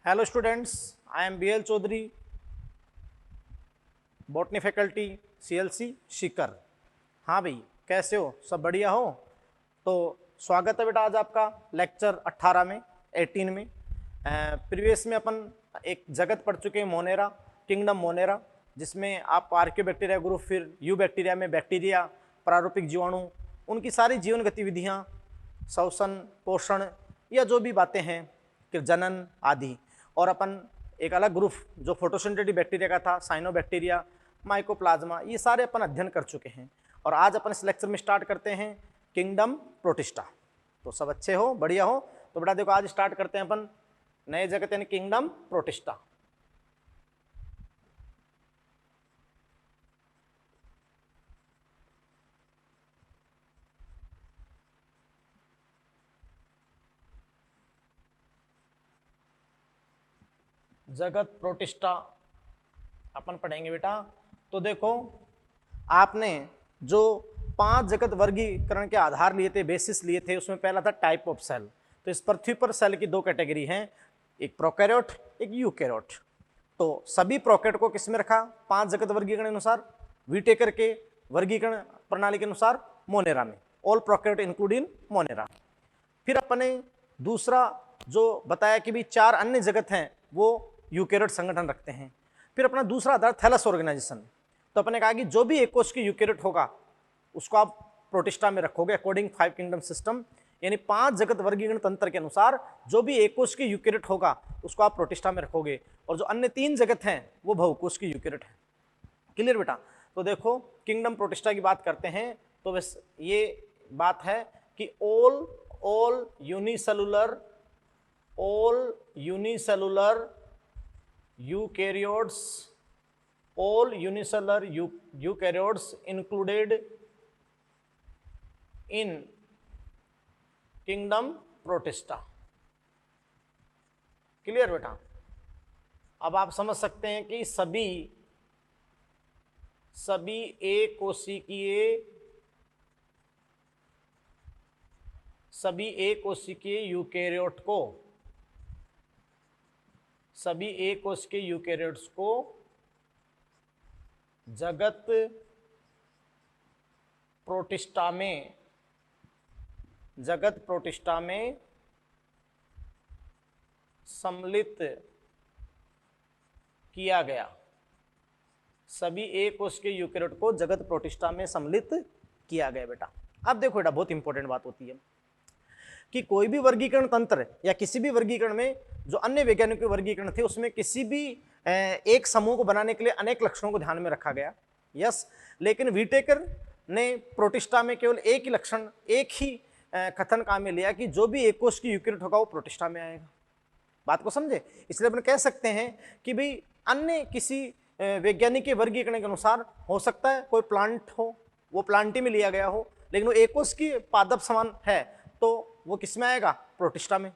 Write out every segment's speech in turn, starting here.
Hello students, I am B L Chaudhary, botany faculty, CLC Sikar. हाँ भाई, कैसे हो? सब बढ़िया हो? तो स्वागत है बेटा आज आपका लेक्चर 18 में 18 में। प्रीवियस में अपन एक जगत पढ़ चुके हैं मोनेरा, किंगडम मोनेरा, जिसमें आप आर्कियोबैक्टीरिया ग्रुप, फिर यू बैक्टीरिया में बैक्टीरिया, प्रारूपिक जीवाणु, उनकी सारी जीवन गतिविधियाँ, श्वसन, पोषण या जो भी बातें हैं कि जनन आदि। और अपन एक अलग ग्रुप जो फोटोसिंथेटिक बैक्टीरिया का था, साइनोबैक्टीरिया, माइकोप्लाज्मा, ये सारे अपन अध्ययन कर चुके हैं। और आज अपन इस लेक्चर में स्टार्ट करते हैं किंगडम प्रोटिस्टा। तो सब अच्छे हो, बढ़िया हो? तो बेटा देखो, आज स्टार्ट करते हैं अपन नए जगत यानी किंगडम प्रोटिस्टा। जगत प्रोटिस्टा अपन पढ़ेंगे बेटा। तो देखो, आपने जो 5 जगत वर्गीकरण के आधार लिए थे, बेसिस लिए थे, उसमें पहला था टाइप ऑफ सेल। तो इस पृथ्वी पर सेल की 2 कैटेगरी हैं, एक प्रोकैरियोट, एक यूकैरियोट। तो सभी प्रोकैरियोट को किस में रखा? 5 जगत वर्गीकरण के अनुसार, व्हिटेकर के वर्गीकरण प्रणाली के अनुसार मोनेरा में। All prokaryote include in Monera. फिर अपने दूसरा जो बताया कि भी 4 अन्य जगत हैं वो यूकैरियोट संगठन रखते हैं। फिर अपना दूसरा आधार थैलस ऑर्गेनाइजेशन। तो अपने कहा कि जो भी एक कोश की यूकैरियोट होगा उसको आप प्रोटिस्टा में रखोगे अकॉर्डिंग 5 किंगडम सिस्टम, यानी 5 जगत वर्गीकरण तंत्र के अनुसार जो भी एक कोश की यूकैरियोट होगा उसको आप प्रोटिस्टा में रखोगे। और जो अन्य 3 जगत हैं वो बहुकोश की यूकैरियोट है। क्लियर बेटा? तो देखो, किंगडम प्रोटिस्टा की बात करते हैं तो बस ये बात है कि all unicellular eukaryotes, all unicellular eukaryotes included in kingdom protista। Clear बेटा? अब आप समझ सकते हैं कि सभी एक कोशिकीय यूकैरियोट को, सभी एक कोशिकीय यूकैरियोट्स को जगत प्रोटिस्टा में सम्मिलित किया गया। सभी एक कोशिकीय यूकैरियोट को जगत प्रोटिस्टा में सम्मिलित किया गया बेटा। अब देखो बेटा, बहुत इंपॉर्टेंट बात होती है कि कोई भी वर्गीकरण तंत्र या किसी भी वर्गीकरण में जो अन्य वैज्ञानिक वर्गीकरण थे उसमें किसी भी एक समूह को बनाने के लिए अनेक लक्षणों को ध्यान में रखा गया। यस, लेकिन व्हिटेकर ने प्रोटिस्टा में केवल एक ही लक्षण, एक ही कथन काम में लिया कि जो भी एक कोश की यूकैरियोट होगा वो प्रोटिस्टा में आएगा। बात को समझे? इसलिए अपन कह सकते हैं कि भाई अन्य किसी वैज्ञानिक के वर्गीकरण के अनुसार हो सकता है कोई प्लांट हो, वो प्लांटी में लिया गया हो, लेकिन वो एक कोश की पादप समान है तो वो किस में आएगा? प्रोटिस्टा में,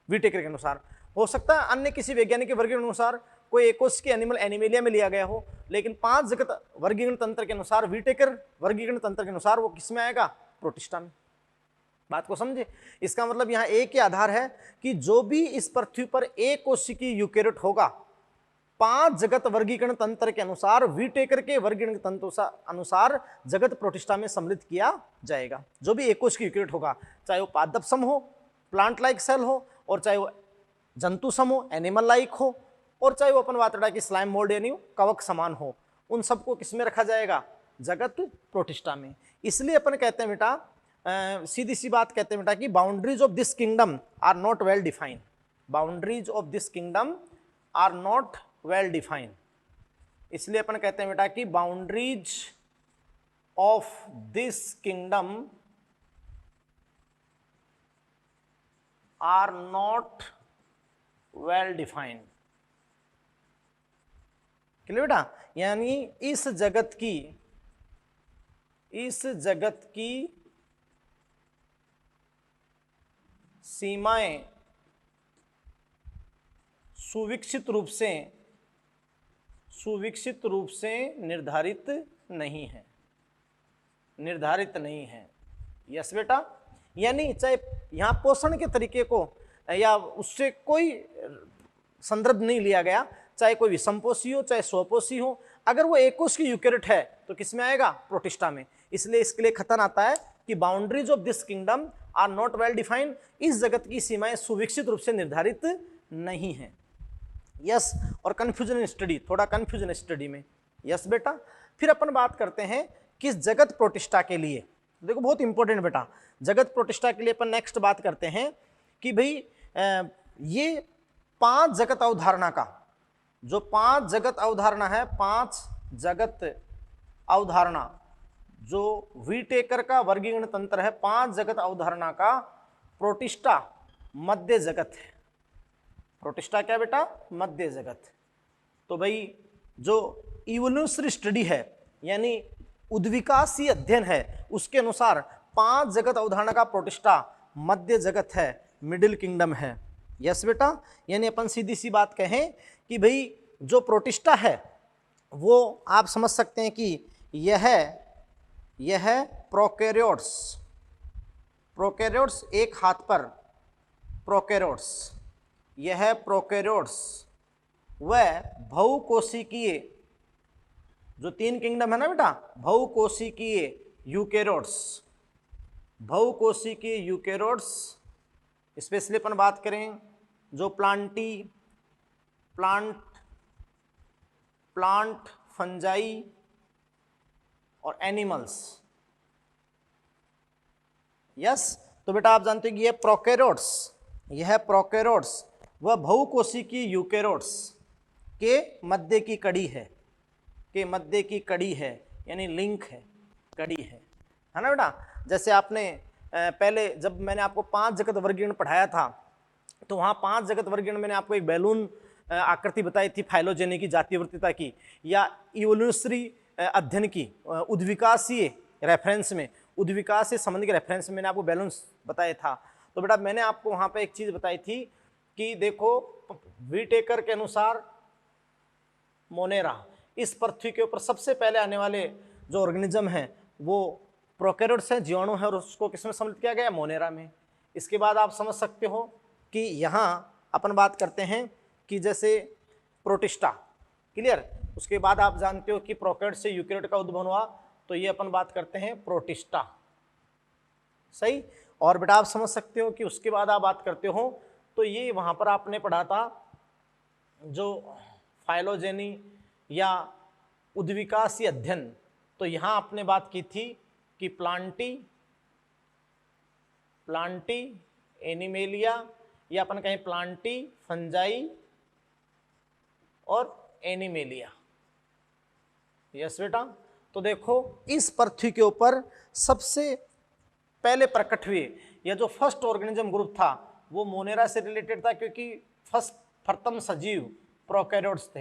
व्हिटेकर के अनुसार। हो सकता है अन्य किसी वैज्ञानिक के वर्गीकरण के अनुसार कोई एक कोश की एनिमल एनिमेलिया में लिया गया हो, लेकिन 5 जगत वर्गीकरण तंत्र के अनुसार, व्हिटेकर वर्गीकरण तंत्र के अनुसार वो किस में आएगा? प्रोटिस्टा में। बात को समझे? इसका मतलब यहाँ एक ही आधार है कि जो भी इस पृथ्वी पर एक कोशिकीय यूकैरियोट होगा 5 जगत वर्गीकरण तंत्र के अनुसार, व्हिटेकर के वर्गीकरण तंत्र अनुसार जगत प्रोटिस्टा में सम्मिलित किया जाएगा। जो भी एक कोश की यूकैरियोट होगा, चाहे वो पादप सम हो, प्लांट लाइक सेल हो, और चाहे वो जंतु सम हो, एनिमल लाइक हो, और चाहे वो अपन बात की स्लाइम मोल्ड यानी कवक समान हो, उन सबको किस में रखा जाएगा? जगत प्रोटिस्टा में। इसलिए अपन कहते हैं बेटा, सीधी सी बात कहते हैं बेटा कि boundaries of this kingdom are not well defined. Boundaries of this kingdom are not well defined. इसलिए अपन कहते हैं बेटा कि boundaries of this kingdom are not well defined. Clear बेटा? यानी इस जगत की सीमाएं सुविकसित रूप से निर्धारित नहीं है। यस बेटा? यानी चाहे यहाँ पोषण के तरीके को या उससे कोई संदर्भ नहीं लिया गया, चाहे कोई विषमपोषी हो चाहे स्वपोषी हो, अगर वो एककोश की यूकेरियोट है तो किस में आएगा? प्रोटिस्टा में। इसलिए इसके लिए कथन आता है कि boundaries of this kingdom are not well defined, इस जगत की सीमाएं सुविकसित रूप से निर्धारित नहीं है। यस, और कंफ्यूजन स्टडी, थोड़ा कंफ्यूजन स्टडी में। यस बेटा, फिर अपन बात करते हैं किस जगत प्रोटिस्टा के लिए। देखो बहुत इंपॉर्टेंट बेटा, जगत प्रोटिस्टा के लिए अपन नेक्स्ट बात करते हैं कि भाई ये 5 जगत अवधारणा का, जो 5 जगत अवधारणा है, 5 जगत अवधारणा जो व्हीटेकर का वर्गीकरण तंत्र है, 5 जगत अवधारणा का प्रोटिस्टा मध्य जगत है। प्रोटिस्टा क्या बेटा? मध्य जगत। तो भाई जो इवोल्यूशनरी स्टडी है यानी उद्विकासीय अध्ययन है, उसके अनुसार 5 जगत अवधारणा का प्रोटिस्टा मध्य जगत है, मिडिल किंगडम है। यस बेटा, यानी अपन सीधी सी बात कहें कि भाई जो प्रोटिस्टा है वो आप समझ सकते हैं कि यह प्रोकैरियोट्स, प्रोकैरियोट्स एक हाथ पर प्रोकैरियोट्स, यह प्रोकैरियोट्स वह बहुकोशिकीय, जो 3 किंगडम है ना बेटा, बहुकोशिकीय यूकेरियोट्स, बहुकोशिकीय यूकेरियोट्स, स्पेशली अपन बात करें जो प्लांट फंजाई और एनिमल्स। यस, तो बेटा आप जानते हैं कि यह प्रोकैरियोट्स वह बहुकोशिकीय यूकेरियोट्स के मध्य की कड़ी है, यानी लिंक है, कड़ी है ना बेटा। जैसे आपने पहले जब मैंने आपको 5 जगत वर्गीकरण पढ़ाया था तो वहाँ 5 जगत वर्गीकरण मैंने आपको एक बैलून आकृति बताई थी फाइलोजेनी की, जातीयवर्तीता की, या इवोल्यूशनरी अध्ययन की, उद्विकासीय रेफरेंस में, उद्विकास से संबंध के रेफरेंस में मैंने आपको बैलून्स बताया था। तो बेटा मैंने आपको वहाँ पे एक चीज़ बताई थी कि देखो व्हीटेकर के अनुसार मोनेरा, इस पृथ्वी के ऊपर सबसे पहले आने वाले जो ऑर्गेनिज्म हैं वो प्रोकैरियोट्स हैं, जीवाणु है, और उसको किसमें सम्मिलित किया गया? मोनेरा में। इसके बाद आप समझ सकते हो कि यहाँ अपन बात करते हैं कि जैसे प्रोटिस्टा, क्लियर। उसके बाद आप जानते हो कि प्रोकैरियोट से यूकेरियोट का उद्भव हुआ, तो ये अपन बात करते हैं प्रोटिस्टा, सही। और बेटा आप समझ सकते हो कि उसके बाद आप बात करते हो तो ये वहाँ पर आपने पढ़ा था जो फाइलोजेनी या उद्विकासीय अध्ययन, तो यहाँ आपने बात की थी कि प्लांटी एनिमेलिया, या अपन कहें प्लांटी फंजाई और एनिमेलिया। यस बेटा, तो देखो इस पृथ्वी के ऊपर सबसे पहले प्रकट हुए या जो फर्स्ट ऑर्गेनिज्म ग्रुप था वो मोनेरा से रिलेटेड था, क्योंकि प्रथम सजीव प्रोकैरियोट्स थे।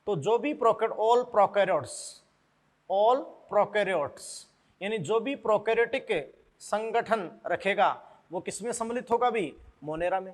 तो जो भी ऑल प्रोकैरियोट्स यानी जो भी प्रोकैरियोटिक संगठन रखेगा वो किसमें सम्मिलित होगा? भी मोनेरा में।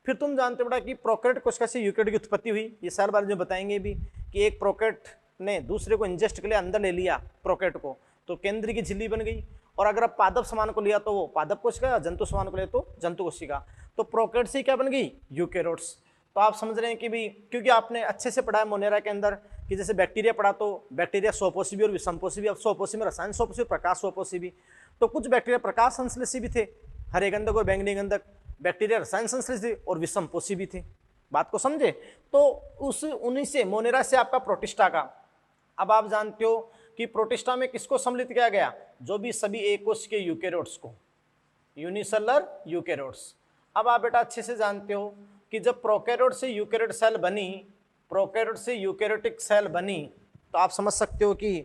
फिर तुम जानते हो बेटा कि प्रोकैरियोट कोशिका से यूकेरियोट की उत्पत्ति हुई, ये साल बार जो बताएंगे भी कि एक प्रोकैरियोट ने दूसरे को इंजेस्ट के लिए अंदर ले लिया प्रोकैरियोट को, तो केंद्र की झिल्ली बन गई। और अगर आप पादप समान को लिया तो वो पादप कोशिका, जंतु समान को लिया तो जंतु कोशिका। तो प्रोकैरियोट से क्या बन गई? यूकेरियोट्स। तो आप समझ रहे हैं कि भी क्योंकि आपने अच्छे से पढ़ा है मोनेरा के अंदर कि जैसे बैक्टीरिया पढ़ा तो बैक्टीरिया स्वपोषी भी और विषमपोषी भी। अब स्वपोषी में रसायन स्वपोषी, प्रकाश स्वपोषी भी। तो कुछ बैक्टीरिया प्रकाश संश्लेषी भी थे, हरे गंधक और बैंगनी गंधक। बैक्टीरिया रसायन संश्लेषी और विषमपोषी भी थे। बात को समझे? तो उन्हीं से मोनेरा से आपका प्रोटिस्टा का। अब आप जानते हो कि प्रोटिस्टा में किसको सम्मिलित किया गया? जो भी सभी एक कोश के यूकेरियोट्स को, यूनिसेलुलर यूकेरियोट्स। अब आप बेटा अच्छे से जानते हो कि जब प्रोकैरियोट से यूकेरियोट सेल बनी, प्रोकैरियोट से यूकेरियोटिक सेल बनी, तो आप समझ सकते हो कि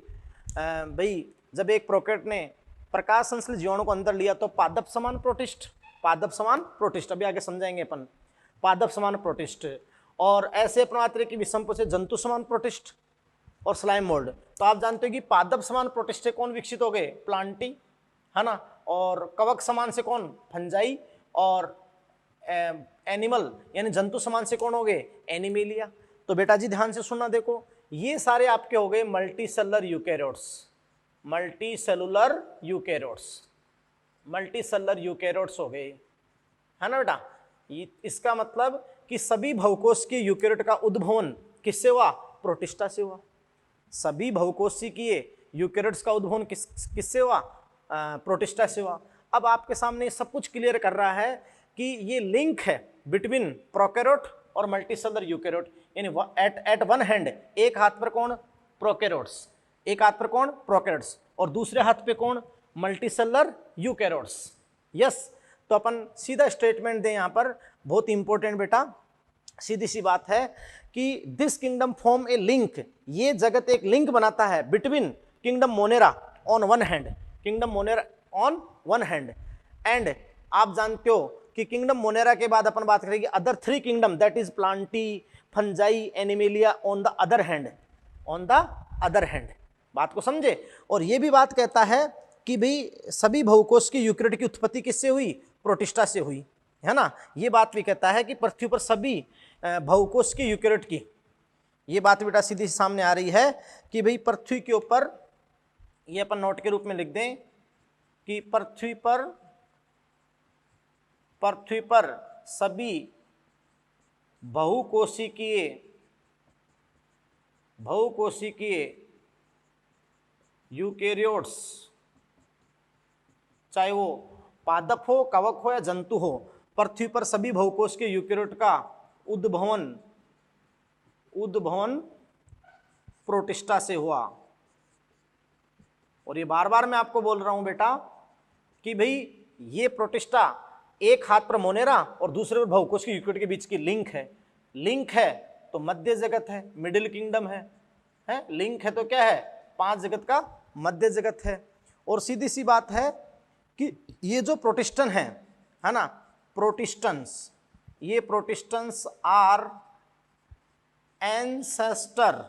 भाई जब एक प्रोकैरियोट ने प्रकाश संश्लेषित जीवाणु को अंदर लिया तो पादप समान प्रोटिस्ट, अभी आगे समझाएंगे अपन, पादप समान प्रोटिस्ट। और ऐसे अपन बात करें कि विषमपोषी जंतु समान प्रोटिस्ट और स्लाइम मोल्ड। तो आप जानते हो कि पादप समान प्रोटिस्ट से कौन विकसित हो गए? प्लांटी, है ना। और कवक समान से कौन? फंजाई। और एनिमल यानी जंतु समान से कौन हो गए? एनिमेलिया। तो बेटा जी ध्यान से सुनना, देखो ये सारे आपके हो गए मल्टीसेलुलर यूकेरियोट्स हो गए, है ना बेटा। इसका मतलब कि सभी बहुकोशिकीय यूकेरियोट का उद्भवन किससे हुआ? प्रोटिस्टा से हुआ। सभी बहुकोशिकीय यूकेरियोट्स का उद्भवन किससे हुआ? प्रोटिस्टा से हुआ। अब आपके सामने सब कुछ क्लियर कर रहा है कि ये लिंक है बिटवीन प्रोकैरियोट और मल्टीसेलुलर यूकेरियोट, यानी एट वन हैंड, एक हाथ पर कौन? प्रोकैरियोट्स, एक हाथ पर कौन? प्रोकैरियोट्स, और दूसरे हाथ पे कौन? Multicellular eukaryotes. यस, तो अपन सीधा स्टेटमेंट दें यहाँ पर, बहुत इंपॉर्टेंट बेटा, सीधी सी बात है कि this kingdom form A link, ये जगत एक लिंक बनाता है between kingdom Monera on one hand, kingdom Monera on one hand, and आप जानते हो कि किंगडम मोनेरा के बाद अपन बात करेंगे other three kingdom, that is Plantae, fungi, animalia on the other hand, on the other hand. बात को समझे? और ये भी बात कहता है कि भाई सभी बहुकोशिकीय यूकेरियोट की उत्पत्ति किससे हुई? प्रोटिस्टा से हुई, है ना। ये बात भी कहता है कि पृथ्वी पर सभी बहुकोशिकीय यूकेरियोट की, ये बात बेटा सीधी सामने आ रही है कि भाई पृथ्वी के ऊपर, ये अपन नोट के रूप में लिख दें कि पृथ्वी पर सभी बहुकोशिकीय यूकेरियोट्स, चाहे वो पादप हो, कवक हो या जंतु हो, पृथ्वी पर सभी बहुकोशिकीय यूकेरियोट का उद्भवन प्रोटिस्टा से हुआ। और ये बार बार मैं आपको बोल रहा हूं बेटा कि भाई ये प्रोटिस्टा एक हाथ पर मोनेरा और दूसरे पर बहुकोशिकीय यूकेरियोट के बीच की लिंक है। लिंक है तो मध्य जगत है, मिडिल किंगडम है, लिंक है तो क्या है? पांच जगत का मध्य जगत है। और सीधी सी बात है कि ये जो प्रोटिस्टन है ना, प्रोटिस्टन्स, ये protistans are ancestor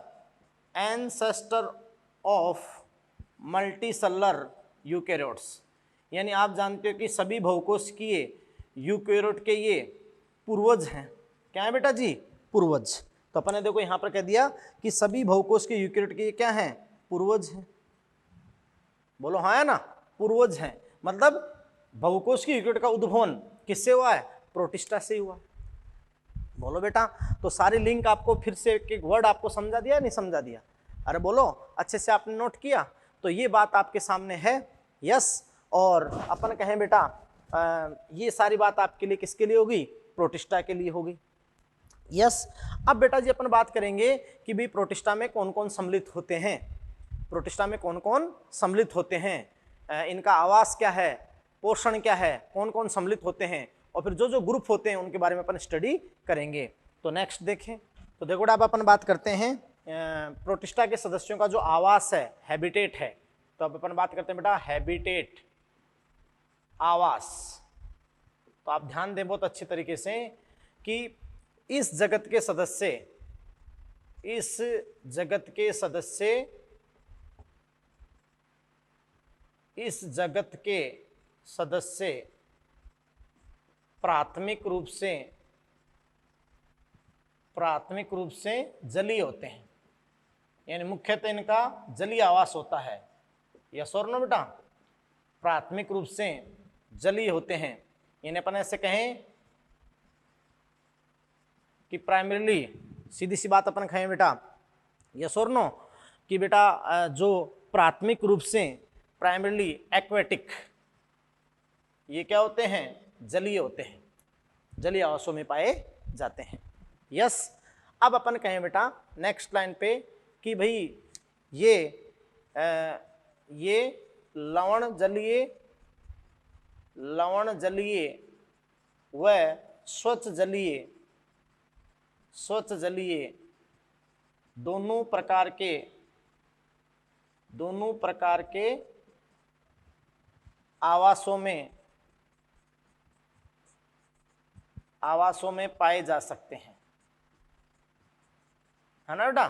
of multicellular eukaryotes, यानी आप जानते हो कि सभी बहुकोशिकीय यूकेरियोट के ये पूर्वज हैं। क्या है बेटा जी? पूर्वज। तो अपन ने देखो यहां पर कह दिया कि सभी बहुकोशिकीय यूकेरियोट के ये क्या हैं? पूर्वज हैं। बोलो हाँ है ना, पूर्वज हैं। मतलब बहुकोशिकीय यूकेरियोट का उद्भवन किससे हुआ है? प्रोटिस्टा से हुआ। बोलो बेटा, तो सारी लिंक आपको फिर से एक वर्ड आपको समझा दिया नहीं समझा दिया? अरे बोलो, अच्छे से आपने नोट किया? तो ये बात आपके सामने है। यस, और अपन कहें बेटा ये सारी बात आपके लिए किसके लिए होगी? प्रोटिस्टा के लिए होगी। यस, अब बेटा जी अपन बात करेंगे कि भाई प्रोटिस्टा में कौन कौन सम्मिलित होते हैं, प्रोटिस्टा में कौन कौन सम्मिलित होते हैं, इनका आवास क्या है, पोषण क्या है, कौन कौन सम्मिलित होते हैं, और फिर जो जो ग्रुप होते हैं उनके बारे में अपन स्टडी करेंगे। तो नेक्स्ट देखें, तो देखो अब अपन बात करते हैं प्रोटिस्टा के सदस्यों का जो आवास है, हैबिटेट है। तो अब अपन बात करते हैं बेटा हैबिटेट, आवास। तो आप ध्यान दें बहुत अच्छी तरीके से कि इस जगत के सदस्य प्राथमिक रूप से जलीय होते हैं, यानी मुख्यतः इनका जलीय आवास होता है। यस और नो बेटा? प्राथमिक रूप से जलीय होते हैं, यानी अपन ऐसे कहें कि प्राइमरीली, सीधी सी बात अपन कहें बेटा, यस और नो, कि बेटा जो प्राथमिक रूप से प्राइमरीली एक्वेटिक, ये क्या होते हैं? जलीय होते हैं, जलीय आवासों में पाए जाते हैं। यस, अब अपन कहें बेटा नेक्स्ट लाइन पे कि भाई ये लवण जलीय व स्वच्छ जलीय दोनों प्रकार के आवासों में पाए जा सकते हैं, है ना बेटा?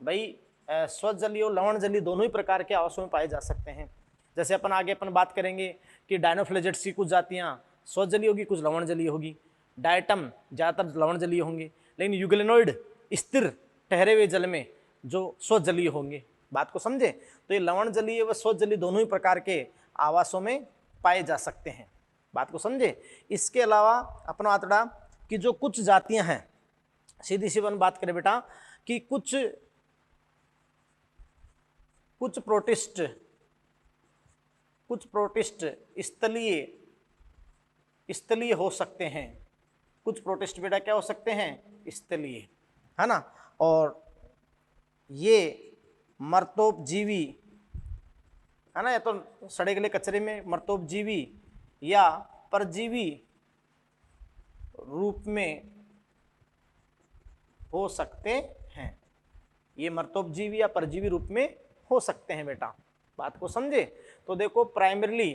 भाई स्वच्छ जलीय और लवण जलीय दोनों ही प्रकार के आवासों में पाए जा सकते हैं। जैसे अपन आगे बात करेंगे कि डायनोफ्लेजेट्स की कुछ जातियां स्वच्छ जलीय होगी, कुछ लवण जलीय होगी। डायटम ज़्यादातर लवण जलीय होंगे, लेकिन यूग्लेनोइड स्थिर ठहरे हुए जल में जो स्वच्छ जलीय होंगे। बात को समझे? तो ये लवण जलीय व स्वच्छ जलीय दोनों ही प्रकार के आवासों में पाए जा सकते हैं। बात को समझे? इसके अलावा अपना आतड़ा कि जो कुछ जातियां हैं, सीधी सी वन बात करें बेटा कि कुछ प्रोटिस्ट स्थलीय हो सकते हैं। कुछ प्रोटिस्ट बेटा क्या हो सकते हैं? स्थलीय, है ना। और ये मर्तोपजीवी, है ना, या तो सड़े गले कचरे में मर्तोपजीवी या परजीवी रूप में हो सकते हैं। ये मर्तोपजीवी या परजीवी रूप में हो सकते हैं बेटा, बात को समझे। तो देखो प्राइमरीली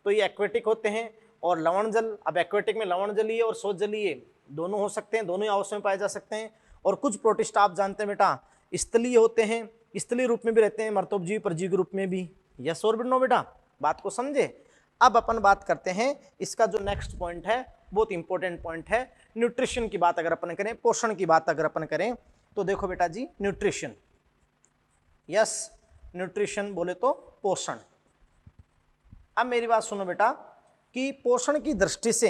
तो ये एक्वेटिक होते हैं और लवण जल, अब एक्वेटिक में लवण जलीय और शोध जलीय दोनों हो सकते हैं, दोनों ही आवासों में पाए जा सकते हैं। और कुछ प्रोटिस्ट आप जानते हैं बेटा स्थलीय होते हैं, स्थलीय रूप में भी रहते हैं, मर्तोपजीवी परजीवी रूप में भी। यस और नो बेटा, बात को समझे। अब अपन बात करते हैं इसका जो नेक्स्ट पॉइंट है, बहुत इंपॉर्टेंट पॉइंट है, न्यूट्रिशन की बात अगर अपन करें, पोषण की बात अगर अपन करें, तो देखो बेटा जी न्यूट्रिशन, यस न्यूट्रिशन बोले तो पोषण। अब मेरी बात सुनो बेटा कि पोषण की दृष्टि से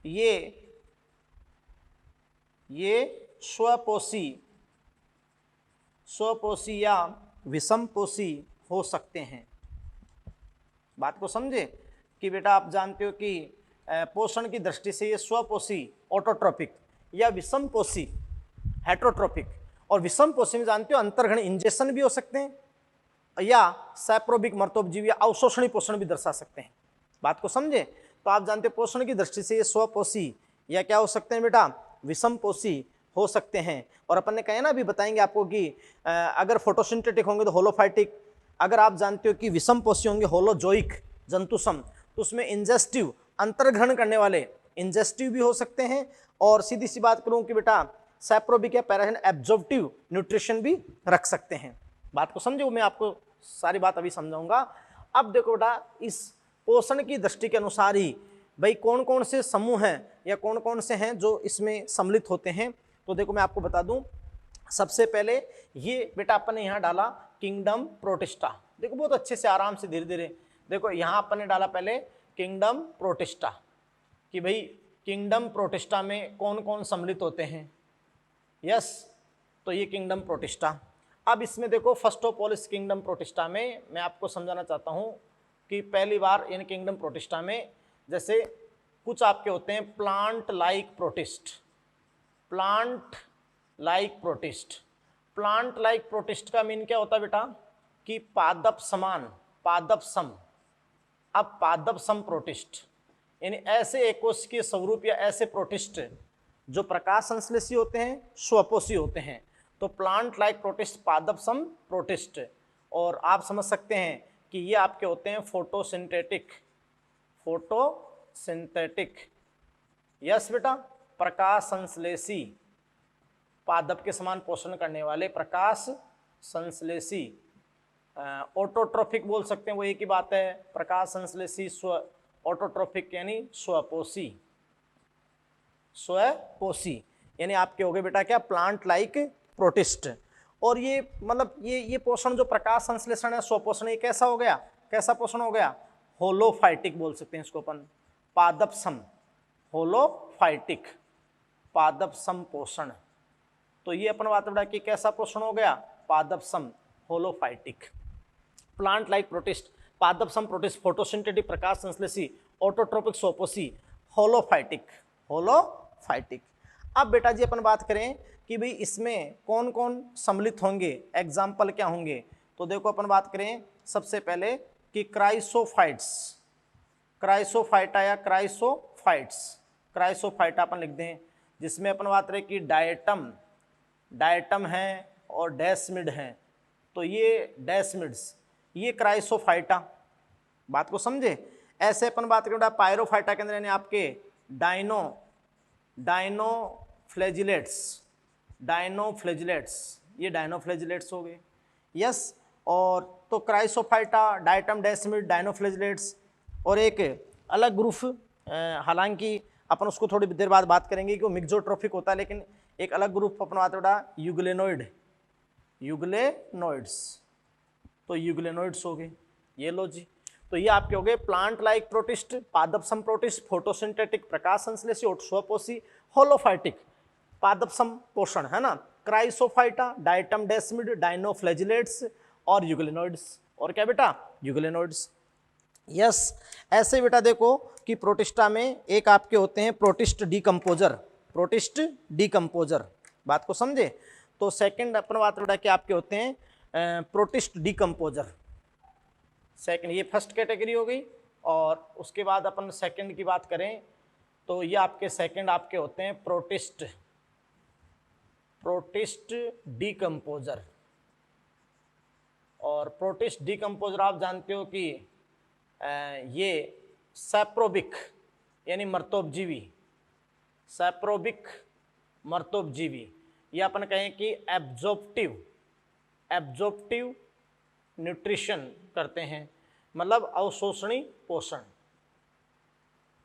ये स्वपोषी या विषमपोषी हो सकते हैं। बात को समझे कि बेटा आप जानते हो कि पोषण की दृष्टि से ये स्वपोषी ऑटोट्रोपिक या विषमपोषी हेट्रोट्रोपिक, और विषमपोषी में जानते हो अंतर्घण इंजेक्शन भी हो सकते हैं या सैप्रोबिक मर्तोपजीवी या अवशोषणी पोषण भी दर्शा सकते हैं। बात को समझे। तो आप जानते हो पोषण की दृष्टि से ये स्वपोषी या क्या हो सकते हैं बेटा? विषमपोषी हो सकते हैं। और अपन ने कहा ना, अभी बताएंगे आपको कि अगर फोटोसिंथेटिक होंगे तो होलोफाइटिक, अगर आप जानते हो कि विषमपोषी होंगे होलोजोइक जंतुसम, तो उसमें इंजेस्टिव अंतर्ग्रहण करने वाले इंजेस्टिव भी हो सकते हैं। और सीधी सी बात करूं कि बेटा सैप्रोबिक या पैराजन एब्जॉर्प्टिव न्यूट्रिशन भी रख सकते हैं। बात को समझो, मैं आपको सारी बात अभी समझाऊंगा। अब देखो बेटा इस पोषण की दृष्टि के अनुसार ही भाई कौन कौन से समूह हैं या कौन कौन से हैं जो इसमें सम्मिलित होते हैं। तो देखो मैं आपको बता दूं, सबसे पहले ये बेटा अपन ने यहाँ डाला किंगडम प्रोटिस्टा। देखो बहुत अच्छे से आराम से धीरे धीरे देखो, यहाँ अपन ने डाला पहले किंगडम प्रोटिस्टा कि भाई किंगडम प्रोटिस्टा में कौन कौन सम्मिलित होते हैं। यस, तो ये किंगडम प्रोटिस्टा। अब इसमें देखो फर्स्ट ऑफ ऑल इस किंगडम प्रोटिस्टा में मैं आपको समझाना चाहता हूँ कि पहली बार इन किंगडम प्रोटिस्टा में जैसे कुछ आपके होते हैं plant like protist. Plant like protist का मीन क्या होता है बेटा कि पादप समान, पादप सम। अब पादप सम प्रोटिस्ट यानी ऐसे एकोष्ठीय स्वरूप या ऐसे प्रोटिस्ट जो प्रकाश संश्लेषी होते हैं, स्वपोषी होते हैं। तो प्लांट लाइक प्रोटिस्ट, पादप सम प्रोटिस्ट। और आप समझ सकते हैं कि ये आपके होते हैं फोटोसिंथेटिक। यस बेटा, प्रकाश संश्लेषी, पादप के समान पोषण करने वाले प्रकाश संश्लेषी। ऑटोट्रोफिक बोल सकते हैं, वो एक ही बात है। प्रकाश संश्लेषी स्व, ऑटोट्रोफिक यानी स्वपोषी यानी आपके हो गए बेटा क्या? Plant like protist. और ये मतलब ये पोषण जो प्रकाश संश्लेषण है, स्वपोषण, ये कैसा हो गया? कैसा पोषण हो गया? होलोफाइटिक बोल सकते हैं इसको अपन, पादप सम, होलोफाइटिक पादप सम पोषण। तो ये अपन बात बता कि कैसा पोषण हो गया? पादप सम, होलोफाइटिक। प्लांट लाइक प्रोटिस्ट, पादप सम प्रोटिस्ट, फोटोसिंथेटिक, प्रकाश संश्लेषी, ऑटोट्रोपिक, स्वपोषी, होलोफाइटिक। अब बेटा जी अपन बात करें कि भाई इसमें कौन कौन सम्मिलित होंगे, एग्जाम्पल क्या होंगे। तो देखो अपन बात करें सबसे पहले कि क्राइसोफाइटा या क्राइसोफाइटा अपन लिख दें, जिसमें अपन बात करें कि डायटम है और डेस्मिड हैं। तो ये डेस्मिड्स, ये क्राइसोफाइटा। बात को समझे। ऐसे अपन बात करें पायरोफाइटा के अंदर यानी आपके डायनोफ्लेजिलेट्स, ये डायनोफ्लेजिलेट्स हो गए। यस, और तो क्राइसोफाइटा, डायटम, डेस्मिड, डायनोफ्लेजिलेट्स। और एक अलग ग्रुप, हालांकि अपन उसको थोड़ी देर बाद बात करेंगे कि वो मिक्सोट्रोफिक होता है, लेकिन एक अलग ग्रुप अपन बात होता यूग्लेनोइड्स। तो यूग्लेनोइड्स हो गए, ये लो जी। तो ये आपके हो गए प्लांट लाइक प्रोटिस्ट, पादप सम प्रोटिस्ट, फोटोसिंथेटिक प्रकाश संश्लेषी और स्वपोषी, होलोफाइटिक पादप सम पोषण, है ना, क्राइसोफाइटा, डाइटम डेस्मिड, डाइनोफ्लैजिलेट्स और यूग्लिनोइड्स। और क्या बेटा, यूग्लिनोइड्स। यस, ऐसे बेटा देखो कि प्रोटिस्टा में एक आपके होते हैं प्रोटिस्ट डीकंपोजर, प्रोटिस्ट डीकंपोजर, बात को समझे। तो सेकंड अपन बात बेटा कि आपके होते हैं प्रोटिस्ट डीकंपोजर, सेकंड, ये फर्स्ट कैटेगरी हो गई। और उसके बाद अपन सेकंड की बात करें तो ये आपके सेकंड आपके होते हैं प्रोटिस्ट डीकंपोजर। और प्रोटिस्ट डीकंपोजर आप जानते हो कि ये सैप्रोबिक यानी मर्तोपजीवी, सैप्रोबिक मर्तोपजीवी, या अपन कहें कि एब्जॉर्प्टिव न्यूट्रिशन करते हैं, मतलब अवशोषणी पोषण,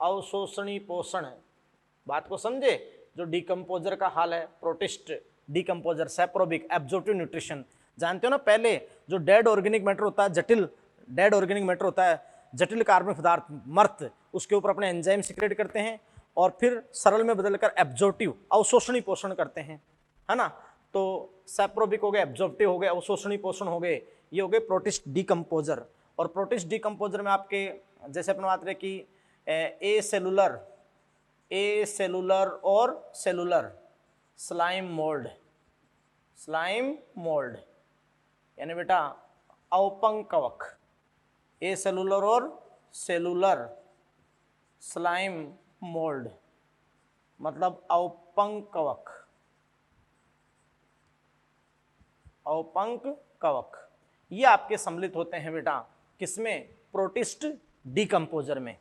अवशोषणी पोषण, बात को समझे। जो डीकंपोजर का हाल है, प्रोटिस्ट डीकंपोजर, सैप्रोबिक, एब्जॉर्प्टिव न्यूट्रिशन, जानते हो ना, पहले जो डेड ऑर्गेनिक मैटर होता है, जटिल डेड ऑर्गेनिक मैटर होता है, जटिल कार्बनिक पदार्थ मर्त, उसके ऊपर अपने एंजाइम सिक्रेट करते हैं और फिर सरल में बदलकर एब्जॉर्प्टिव अवशोषणी पोषण करते हैं, है ना। तो सैप्रोबिक हो गए, एब्जॉर्प्टिव हो गए, अवशोषणी पोषण हो गए, ये हो गए प्रोटिस्ट डीकंपोजर। और प्रोटिस्ट डीकंपोजर में आपके जैसे अपन बात रहे कि ए सेलुलर और सेलुलर स्लाइम मोल्ड यानी बेटा अवपंक कवक, ए सेलुलर और सेलुलर स्लाइम मोल्ड मतलब अवपंक कवक, ये आपके सम्मिलित होते हैं बेटा किसमें, प्रोटिस्ट डीकंपोजर में।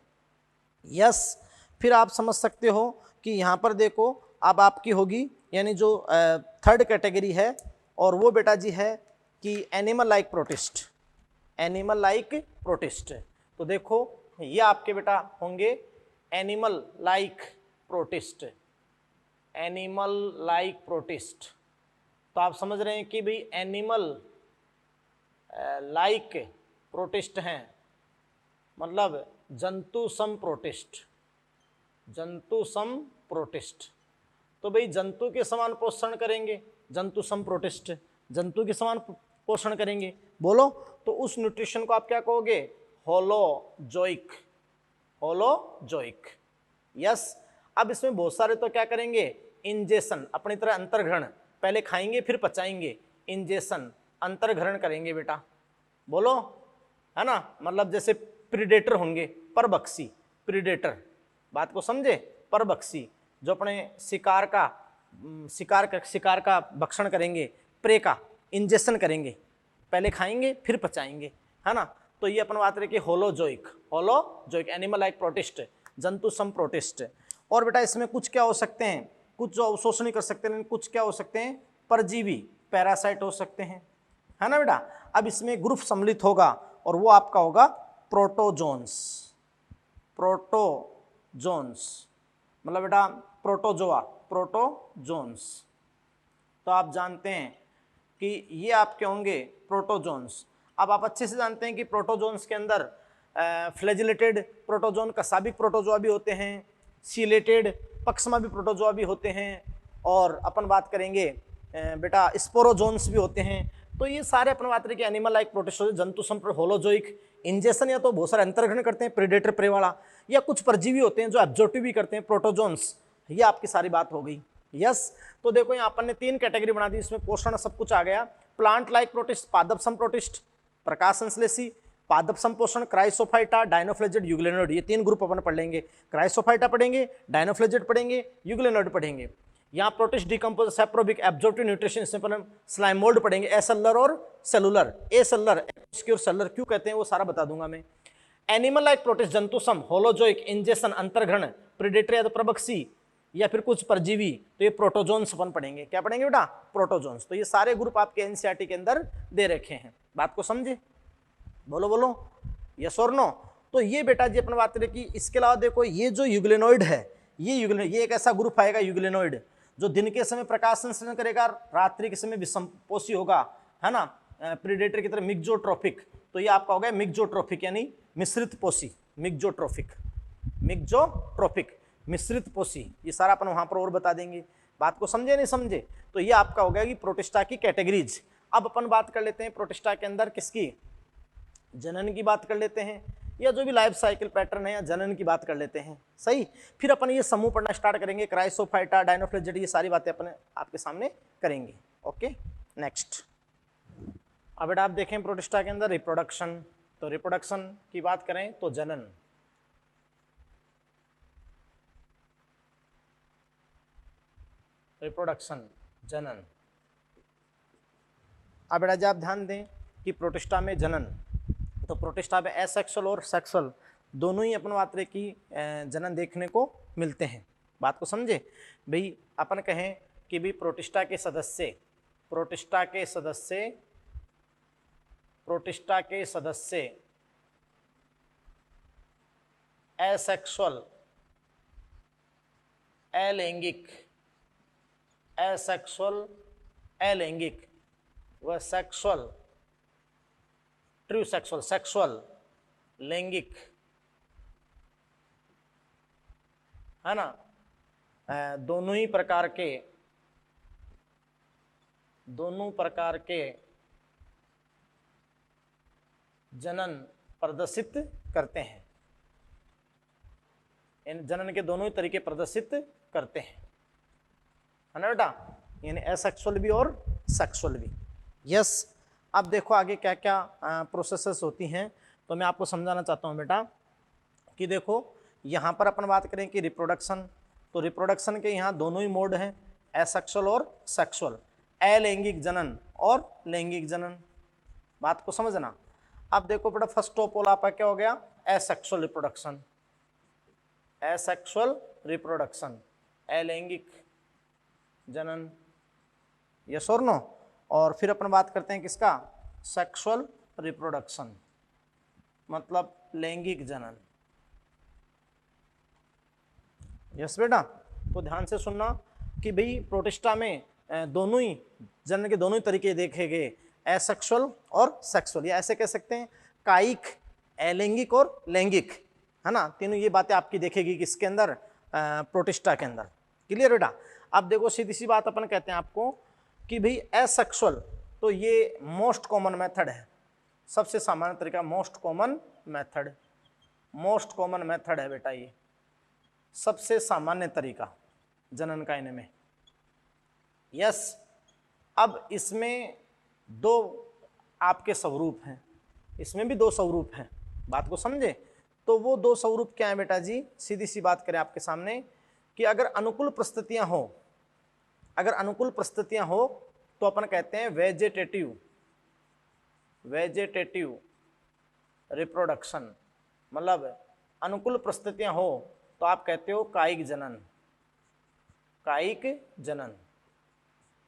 यस, फिर आप समझ सकते हो कि यहाँ पर देखो अब आपकी होगी यानी जो थर्ड कैटेगरी है, और वो बेटा जी है कि एनिमल लाइक प्रोटिस्ट। तो देखो ये आपके बेटा होंगे एनिमल लाइक प्रोटिस्ट। तो आप समझ रहे हैं कि भाई एनिमल लाइक प्रोटिस्ट हैं, मतलब जंतु सम प्रोटिस्ट। तो भाई जंतु के समान पोषण करेंगे, जंतु सम प्रोटिस्ट, जंतु के समान पोषण करेंगे, बोलो तो उस न्यूट्रिशन को आप क्या कहोगे, होलोजोइक। यस, अब इसमें बहुत सारे तो क्या करेंगे, इंजेशन, अपनी तरह अंतर्ग्रहण, पहले खाएंगे फिर पचाएंगे, इंजेशन अंतर्ग्रहण करेंगे बेटा, बोलो, है ना, मतलब जैसे प्रीडेटर होंगे, परभक्षी, प्रीडेटर, बात को समझे, परभक्षी जो अपने शिकार का भक्षण करेंगे, प्रे का इंजेक्शन करेंगे, पहले खाएंगे फिर पचाएंगे, है ना। तो ये अपन बात रहे कि होलोजोइक एनिमल लाइक प्रोटिस्ट, जंतु सम प्रोटिस्ट। और बेटा इसमें कुछ क्या हो सकते हैं, कुछ जो अवशोषण कर सकते हैं, कुछ क्या हो सकते हैं, परजीवी, पैरासाइट हो सकते हैं, है ना बेटा। अब इसमें ग्रुप सम्मिलित होगा और वो आपका होगा प्रोटोजोन्स, मतलब बेटा प्रोटोजोन्स। तो आप जानते हैं कि ये आपके होंगे प्रोटोजोन्स। अब आप अच्छे से जानते हैं कि प्रोटोजोन्स के अंदर फ्लैजिलेटेड प्रोटोजोन, कसाबिक प्रोटोजोआ भी होते हैं, सीलेटेड पक्षमा भी प्रोटोजोआ भी होते हैं, और अपन बात करेंगे बेटा स्पोरोजोन्स भी होते हैं। तो ये सारे अपन बात करें कि एनिमल लाइक प्रोटिस्ट, जंतु सम होलोजोइक, इंजेक्शन या तो बहुत सारे अंतर्ग्रहण करते हैं, प्रेडेटर प्रे वाला, या कुछ परजीवी होते हैं जो एब्जॉर्प्टिव भी करते हैं, प्रोटोजोन्स। ये आपकी सारी बात हो गई। यस, तो देखो यहाँ अपन ने 3 कैटेगरी बना दी, इसमें पोषण सब कुछ आ गया। प्लांट लाइक प्रोटिस्ट, पादप सम प्रोटिस्ट, प्रकाश संश्लेषी, पादप संपोषण, क्राइसोफाइटा, डायनोफ्लेजेट, यूग्लिनोइड, ये 3 ग्रुप अपन पढ़ लेंगे। क्राइसोफाइटा पढ़ेंगे, डायनोफ्लेजेट पढ़ेंगे, यूग्लिनोइड पढ़ेंगे। यहाँ प्रोटिस्ट डीकंपोजर, सैप्रोबिक, एब्जॉर्प्टिव न्यूट्रिशन, इसमें अपन स्लाइम मोल्ड पढ़ेंगे, एसेलुलर और सेलुलर, एसेलुलर और सेलुलर क्यों कहते हैं वो सारा बता दूंगा मैं। एनिमल लाइक प्रोटिस्ट, जंतु सम, होलोजोइक, इंजेक्शन, अंतर्ग्रहण, प्रेडेटर या तो प्रभक्षी या फिर कुछ परजीवी, तो ये प्रोटोजोन्स अपन पढ़ेंगे। क्या पढ़ेंगे बेटा, प्रोटोजोन्स। तो ये सारे ग्रुप आपके एनसीईआरटी के अंदर दे रखे हैं, बात को समझे, बोलो यस और नो। तो ये बेटा जी अपन बात करें कि इसके अलावा देखो ये जो यूग्लिनोइड है, ये एक ऐसा ग्रुप आएगा यूग्लिनोइड जो दिन के समय प्रकाश संश्लेषण करेगा, रात्रि के समय विषमपोषी होगा, है ना, प्रेडेटर की तरह मिक्सोट्रोफिक। तो ये आपका हो गया मिक्सोट्रोफिक यानी मिश्रित पोषी, मिक्जोट्रोफिक, मिक्जोट्रोफिक मिश्रित पोषी, ये सारा अपन वहां पर और बता देंगे। बात को समझे नहीं समझे? तो ये आपका हो गया कि प्रोटिस्टा की कैटेगरीज। अब अपन बात कर लेते हैं प्रोटिस्टा के अंदर किसकी, जनन की बात कर लेते हैं, या जो भी लाइफ साइकिल पैटर्न है या जनन की बात कर लेते हैं। सही, फिर अपन ये समूह पढ़ना स्टार्ट करेंगे, क्राइसोफाइटा, डायनोफ्लेजिडी, ये सारी बातें अपन आपके सामने करेंगे। Okay, next. अब बेटा आप देखें प्रोटिस्टा के अंदर रिप्रोडक्शन, तो रिप्रोडक्शन की बात करें तो जनन, रिप्रोडक्शन, जनन। अब बेटा जब आप ध्यान दें कि प्रोटिस्टा में जनन, तो प्रोटिस्टा में एसेक्सुअल और सेक्सुअल दोनों ही अपन मात्रा की जनन देखने को मिलते हैं। बात को समझे भाई? अपन कहें कि भाई प्रोटिस्टा के सदस्य, प्रोटिस्टा के सदस्य, प्रोटिस्टा के सदस्य एसेक्सुअल, अलैंगिक, एसेक्सुअल, अलैंगिक व सेक्सुअल, ट्रू सेक्सुअल, सेक्सुअल, लैंगिक, है ना, दोनों ही प्रकार के, दोनों प्रकार के जनन प्रदर्शित करते हैं। इन जनन के दोनों ही तरीके प्रदर्शित करते हैं, है ना बेटा, यानी एसेक्सुअल भी और सेक्सुअल भी। यस, अब देखो आगे क्या क्या प्रोसेसेस होती हैं, तो मैं आपको समझाना चाहता हूँ बेटा कि देखो यहाँ पर अपन बात करें कि रिप्रोडक्शन, तो रिप्रोडक्शन के यहाँ दोनों ही मोड हैं, एसेक्सुअल और सेक्सुअल, अलैंगिक जनन और लैंगिक जनन। बात को समझना। अब देखो बेटा फर्स्ट ऑफ ऑल आपका क्या हो गया, एसेक्सुअल रिप्रोडक्शन, एसेक्सुअल रिप्रोडक्शन, अलैंगिक जनन, यस और नो। और फिर अपन बात करते हैं किसका, सेक्सुअल रिप्रोडक्शन, मतलब लैंगिक जनन। यस बेटा, तो ध्यान से सुनना कि भाई प्रोटिस्टा में दोनों ही जनन के दोनों ही तरीके देखे गए, एसेक्सुअल और सेक्सुअल, या ऐसे कह सकते हैं कायिक, अलैंगिक और लैंगिक, है ना, तीनों ये बातें आपकी देखेगी किसके अंदर, प्रोटिस्टा के अंदर। क्लियर बेटा? अब देखो सीधी सी बात अपन कहते हैं आपको कि भाई एसेक्सुअल, तो ये मोस्ट कॉमन मेथड है, सबसे सामान्य तरीका, most common method, most common method है बेटा, ये सबसे सामान्य तरीका जनन कायने में। यस, अब इसमें दो आपके स्वरूप हैं, इसमें भी दो स्वरूप हैं, बात को समझे? तो वो दो स्वरूप क्या है बेटा जी, सीधी सी बात करें आपके सामने कि अगर अनुकूल परिस्थितियां हो, अगर अनुकूल परिस्थितियां हो तो अपन कहते हैं वेजेटेटिव, वेजेटेटिव रिप्रोडक्शन, मतलब अनुकूल परिस्थितियां हो तो आप कहते हो कायिक जनन, कायिक जनन।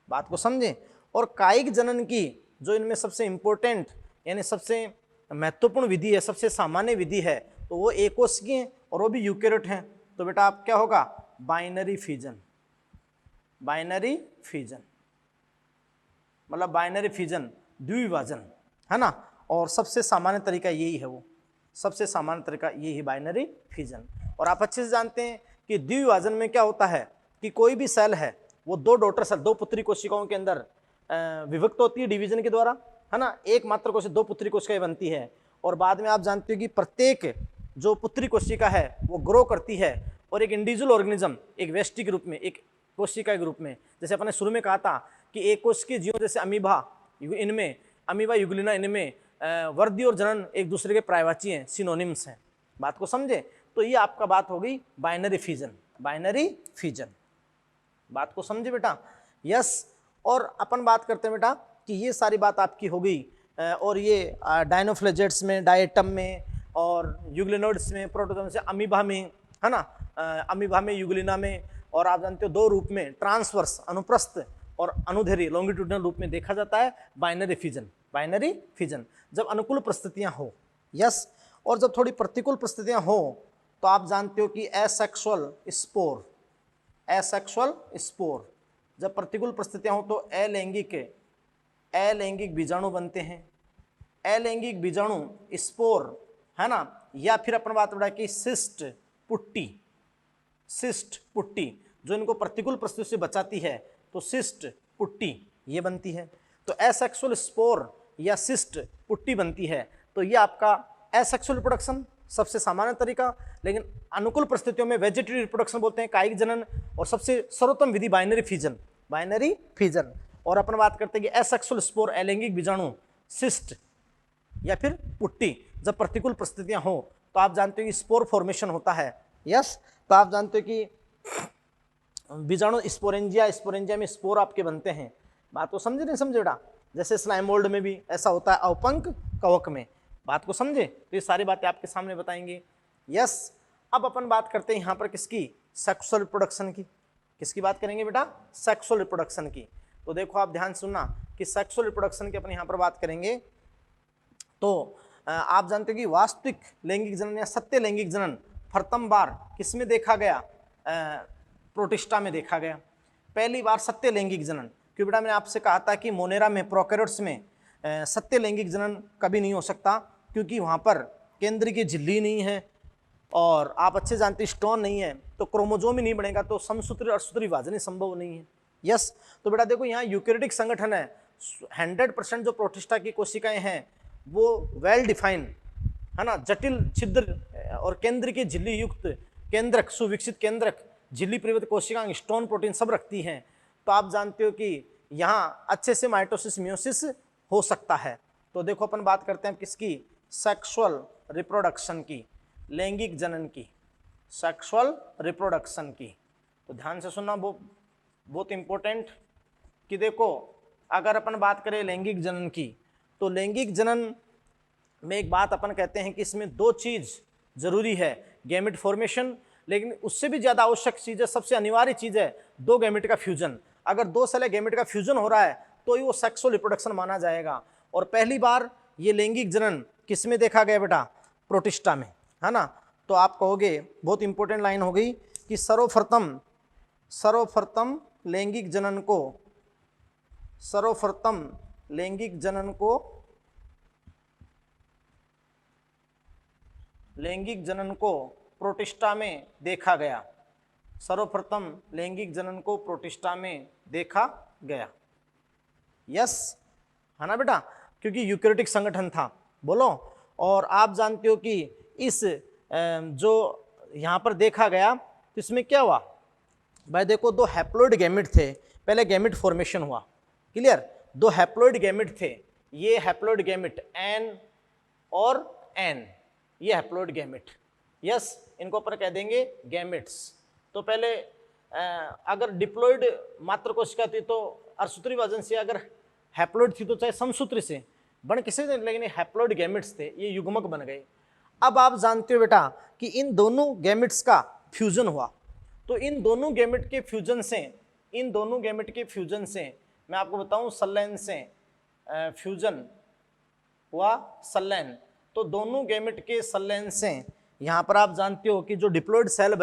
बात को समझे? और कायिक जनन की जो इनमें सबसे इंपॉर्टेंट यानी सबसे महत्वपूर्ण विधि है, सबसे सामान्य विधि है, तो वो एकोष की है और वो भी यूकेरियोट हैं। तो बेटा आप क्या होगा, बाइनरी फिजन, बाइनरी फिजन, मतलब बाइनरी फिजन, द्विविभाजन, है ना। और सबसे सामान्य तरीका यही है, वो सबसे सामान्य तरीका यही है, बाइनरी फिजन। और आप अच्छे से जानते हैं कि द्विविभाजन में क्या होता है कि कोई भी सेल है वो दो डॉटर सेल, दो पुत्री कोशिकाओं के अंदर विभक्त होती है डिवीजन के द्वारा, है ना। एक मात्र कोशिका, दो पुत्री कोशिकाएं बनती है, और बाद में आप जानते हो कि प्रत्येक जो पुत्री कोशिका है वो ग्रो करती है और एक इंडिविजुअल ऑर्गेनिज्म, एक व्यष्टि के रूप में, एक कोशिका के रूप में, जैसे अपने शुरू में कहा था कि एक कोश के जीवों जैसे अमीबा, इनमें अमीबा यूग्लिना, इनमें वृद्धि और जनन एक दूसरे के पर्यायवाची हैं, सिनोनिम्स हैं। बात को समझे? तो ये आपका बात हो गई बाइनरी फिजन, बाइनरी फिजन। बात को समझे बेटा? यस। और अपन बात करते हैं बेटा कि ये सारी बात आपकी हो गई, और ये डायनोफ्लेजेट्स में, डायटम में और यूग्लिनोइड्स में, प्रोटोजोआ से अमीबा में, है ना, अमीबा में, यूग्लिना में, और आप जानते हो दो रूप में, ट्रांसवर्स अनुप्रस्थ और अनुदैर्घ्य लॉन्गिट्यूडनल रूप में देखा जाता है बाइनरी फिजन, बाइनरी फिजन जब अनुकूल परिस्थितियां हो। यस। और जब थोड़ी प्रतिकूल परिस्थितियां हो तो आप जानते हो कि एसेक्सुअल स्पोर, एसेक्सुअल स्पोर, जब प्रतिकूल परिस्थितियां हो तो अलैंगिक बीजाणु बनते हैं। अलैंगिक बीजाणु स्पोर है ना, या फिर अपन बात बढ़ा कि सिस्ट पुट्टी जो इनको प्रतिकूल परिस्थिति से बचाती है, तो सिस्ट पुट्टी ये बनती है। तो एसेक्सुअल स्पोर या सिस्ट पुट्टी बनती है। तो ये आपका एसेक्सुअल रिप्रोडक्शन सबसे सामान्य तरीका, लेकिन अनुकूल परिस्थितियों में वेजिटेटिव रिप्रोडक्शन बोलते हैं, कायिक जनन, और सबसे सर्वोत्तम विधि बाइनरी फिजन। और अपन बात करते हैं कि एसेक्सुअल स्पोर अलैंगिक बीजाणु सिस्ट या फिर पुट्टी जब प्रतिकूल परिस्थितियां हो तो आप जानते हो कि स्पोर फॉर्मेशन होता है। यस, तो आप जानते हो कि बीजाणु स्पोरेंजिया में स्पोर आपके बनते हैं। बात को समझे नहीं समझे बेटा? जैसे स्लाइम मोल्ड में भी ऐसा होता है, अवपंक कवक में। बात को समझे? तो ये सारी बातें आपके सामने बताएंगे। यस, अब अपन बात करते हैं यहाँ पर किसकी? सेक्सुअल रिप्रोडक्शन की। किसकी बात करेंगे बेटा? सेक्सुअल रिप्रोडक्शन की। तो देखो आप ध्यान सुनना कि सेक्सुअल रिप्रोडक्शन की अपन यहाँ पर बात करेंगे तो आप जानते हो कि वास्तविक लैंगिक जनन या सत्य लैंगिक जनन प्रथम बार किसमें देखा गया? प्रोटिस्टा में देखा गया पहली बार सत्य लैंगिक जनन। क्योंकि बेटा मैंने आपसे कहा था कि मोनेरा में, प्रोकैरियोट्स में सत्य लैंगिक जनन कभी नहीं हो सकता, क्योंकि वहाँ पर केंद्र की झिल्ली नहीं है और आप अच्छे जानते स्टोन नहीं है, तो क्रोमोजोम ही नहीं बनेगा, तो समसूत्री और सूत्री विभाजन संभव नहीं है। यस, तो बेटा देखो यहाँ यूकैरियोटिक संगठन है, 100% जो प्रोटिस्टा की कोशिकाएं हैं वो वेल डिफाइन है ना, जटिल छिद्र और केंद्र की झिल्ली युक्त केंद्रक, सुविकसित केंद्रक, झिल्ली परिवर्तित कोशिकाएं, स्टोन प्रोटीन सब रखती हैं। तो आप जानते हो कि यहाँ अच्छे से माइटोसिस मियोसिस हो सकता है। तो देखो अपन बात करते हैं किसकी? सेक्सुअल रिप्रोडक्शन की, लैंगिक जनन की, सेक्सुअल रिप्रोडक्शन की। तो ध्यान से सुनना, वो बहुत इंपॉर्टेंट कि देखो अगर अपन बात करें लैंगिक जनन की, तो लैंगिक जनन में एक बात अपन कहते हैं कि इसमें दो चीज जरूरी है, गैमेट फॉर्मेशन, लेकिन उससे भी ज्यादा आवश्यक चीज है, सबसे अनिवार्य चीज है दो गैमेट का फ्यूजन। अगर दो सेल गैमेट का फ्यूजन हो रहा है तो ही वो सेक्सुअल रिप्रोडक्शन माना जाएगा। और पहली बार ये लैंगिक जनन किसमें देखा गया बेटा? प्रोटिस्टा में, है ना। तो आप कहोगे, बहुत इंपॉर्टेंट लाइन हो गई कि सर्वप्रथम लैंगिक जनन को प्रोटिस्टा में देखा गया। सर्वप्रथम लैंगिक जनन को प्रोटिस्टा में देखा गया। यस, है ना बेटा, क्योंकि यूकैरियोटिक संगठन था। बोलो, और आप जानते हो कि इस जो यहाँ पर देखा गया तो इसमें क्या हुआ भाई? देखो दो हैप्लॉइड गैमेट थे, पहले गैमेट फॉर्मेशन हुआ, क्लियर? दो हैप्लॉइड गैमेट थे, ये हैप्लॉइड गैमेट N और N, ये हैप्लॉइड गैमेट। यस, इनको पर कह देंगे गैमेट्स। तो पहले अगर डिप्लॉइड मात्र कोशिका थी तो अर्धसूत्री विभाजन से, अगर हैप्लॉइड थी तो चाहे समसूत्री से, बन किसी से, लेकिन हैप्लॉइड गैमेट्स थे, ये युग्मक बन गए। अब आप जानते हो बेटा कि इन दोनों गैमेट्स का फ्यूजन हुआ, तो इन दोनों गैमेट के फ्यूजन से मैं आपको बताऊं सल्लैन से फ्यूजन हुआ, सल्लैन। तो दोनों गैमेट के सल्लैन से यहाँ पर आप जानते हो कि जो डिप्लॉइड सेल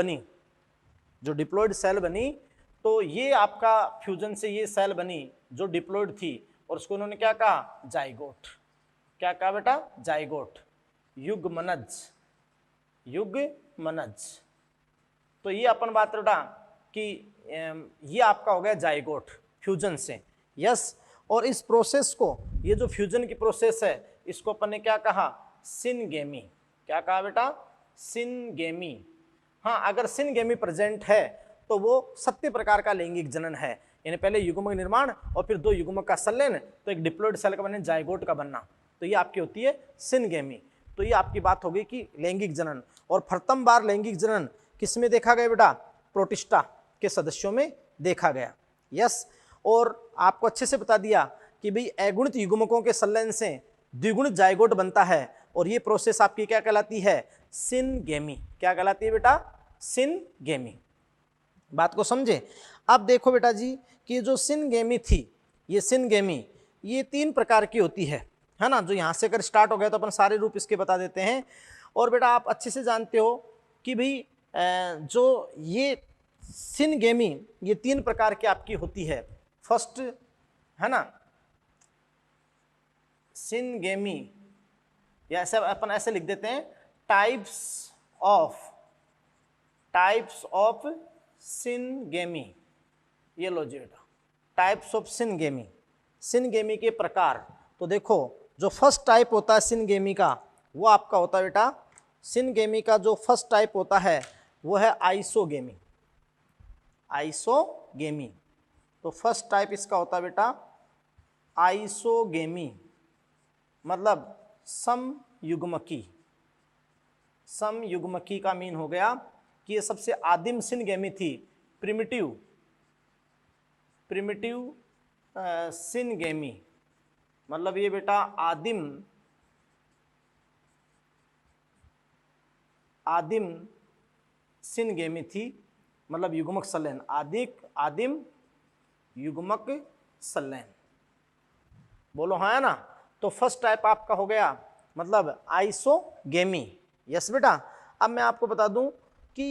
बनी, तो ये आपका फ्यूजन से ये सेल बनी जो डिप्लॉइड थी, और उसको उन्होंने क्या कहा? जाइगोट। क्या कहा बेटा? जाइगोट, युग्मनज। तो ये अपन बात बेटा कि ये आपका हो गया जाइगोट फ्यूजन से। यस, और इस प्रोसेस को, ये जो फ्यूजन की प्रोसेस है, इसको अपन ने क्या कहा? सिनगेमी। क्या कहा बेटा? सिनगेमी। हाँ, अगर सिनगेमी प्रेजेंट है तो वो सत्य प्रकार का लैंगिक जनन है, यानी पहले युग्मक निर्माण और फिर दो युग्मक का संलयन, तो एक डिप्लॉइड सेल का बनना, जाइगोट का बनना, तो ये आपकी होती है सिनगेमी। तो ये आपकी बात हो गई कि लैंगिक जनन। और प्रथम बार लैंगिक जनन किसमें देखा गया बेटा? प्रोटिस्टा के सदस्यों में देखा गया। यस, और आपको अच्छे से बता दिया कि भाई अगुणित युग्मकों के संलयन से द्विगुणित जाइगोट बनता है, और ये प्रोसेस आपकी क्या कहलाती है? सिनगेमी। क्या कहलाती है बेटा? सिनगेमी। बात को समझे? अब देखो बेटा जी कि जो सिनगेमी थी, ये सिनगेमी ये 3 प्रकार की होती है ना। जो यहाँ से अगर स्टार्ट हो गया तो अपन सारे रूप इसके बता देते हैं। और बेटा आप अच्छे से जानते हो कि भाई जो ये सिनगेमी ये 3 प्रकार की आपकी होती है। फर्स्ट है ना सिनगेमी, या ऐसे अपन ऐसे लिख देते हैं, टाइप्स ऑफ सिनगेमी। ये लो जी बेटा, टाइप्स ऑफ सिनगेमी, सिनगेमी के प्रकार। तो देखो जो फर्स्ट टाइप होता है सिनगेमी का वो आपका होता है बेटा, सिनगेमी का जो फर्स्ट टाइप होता है वो है आइसोगेमी। आइसोगेमी, तो फर्स्ट टाइप इसका होता है बेटा आइसोगेमी, मतलब समयुग्मकी। समयुग्मकी का मीन हो गया कि ये सबसे आदिम सिनगेमी थी, प्रिमिटिव सिनगेमी, मतलब ये बेटा आदिम सिनगेमी थी, मतलब युग्मक संलयन, आदिम युग्मक संलयन। बोलो हाँ है ना। तो फर्स्ट टाइप आपका हो गया मतलब आइसोगेमी। यस बेटा। अब मैं आपको बता दूं कि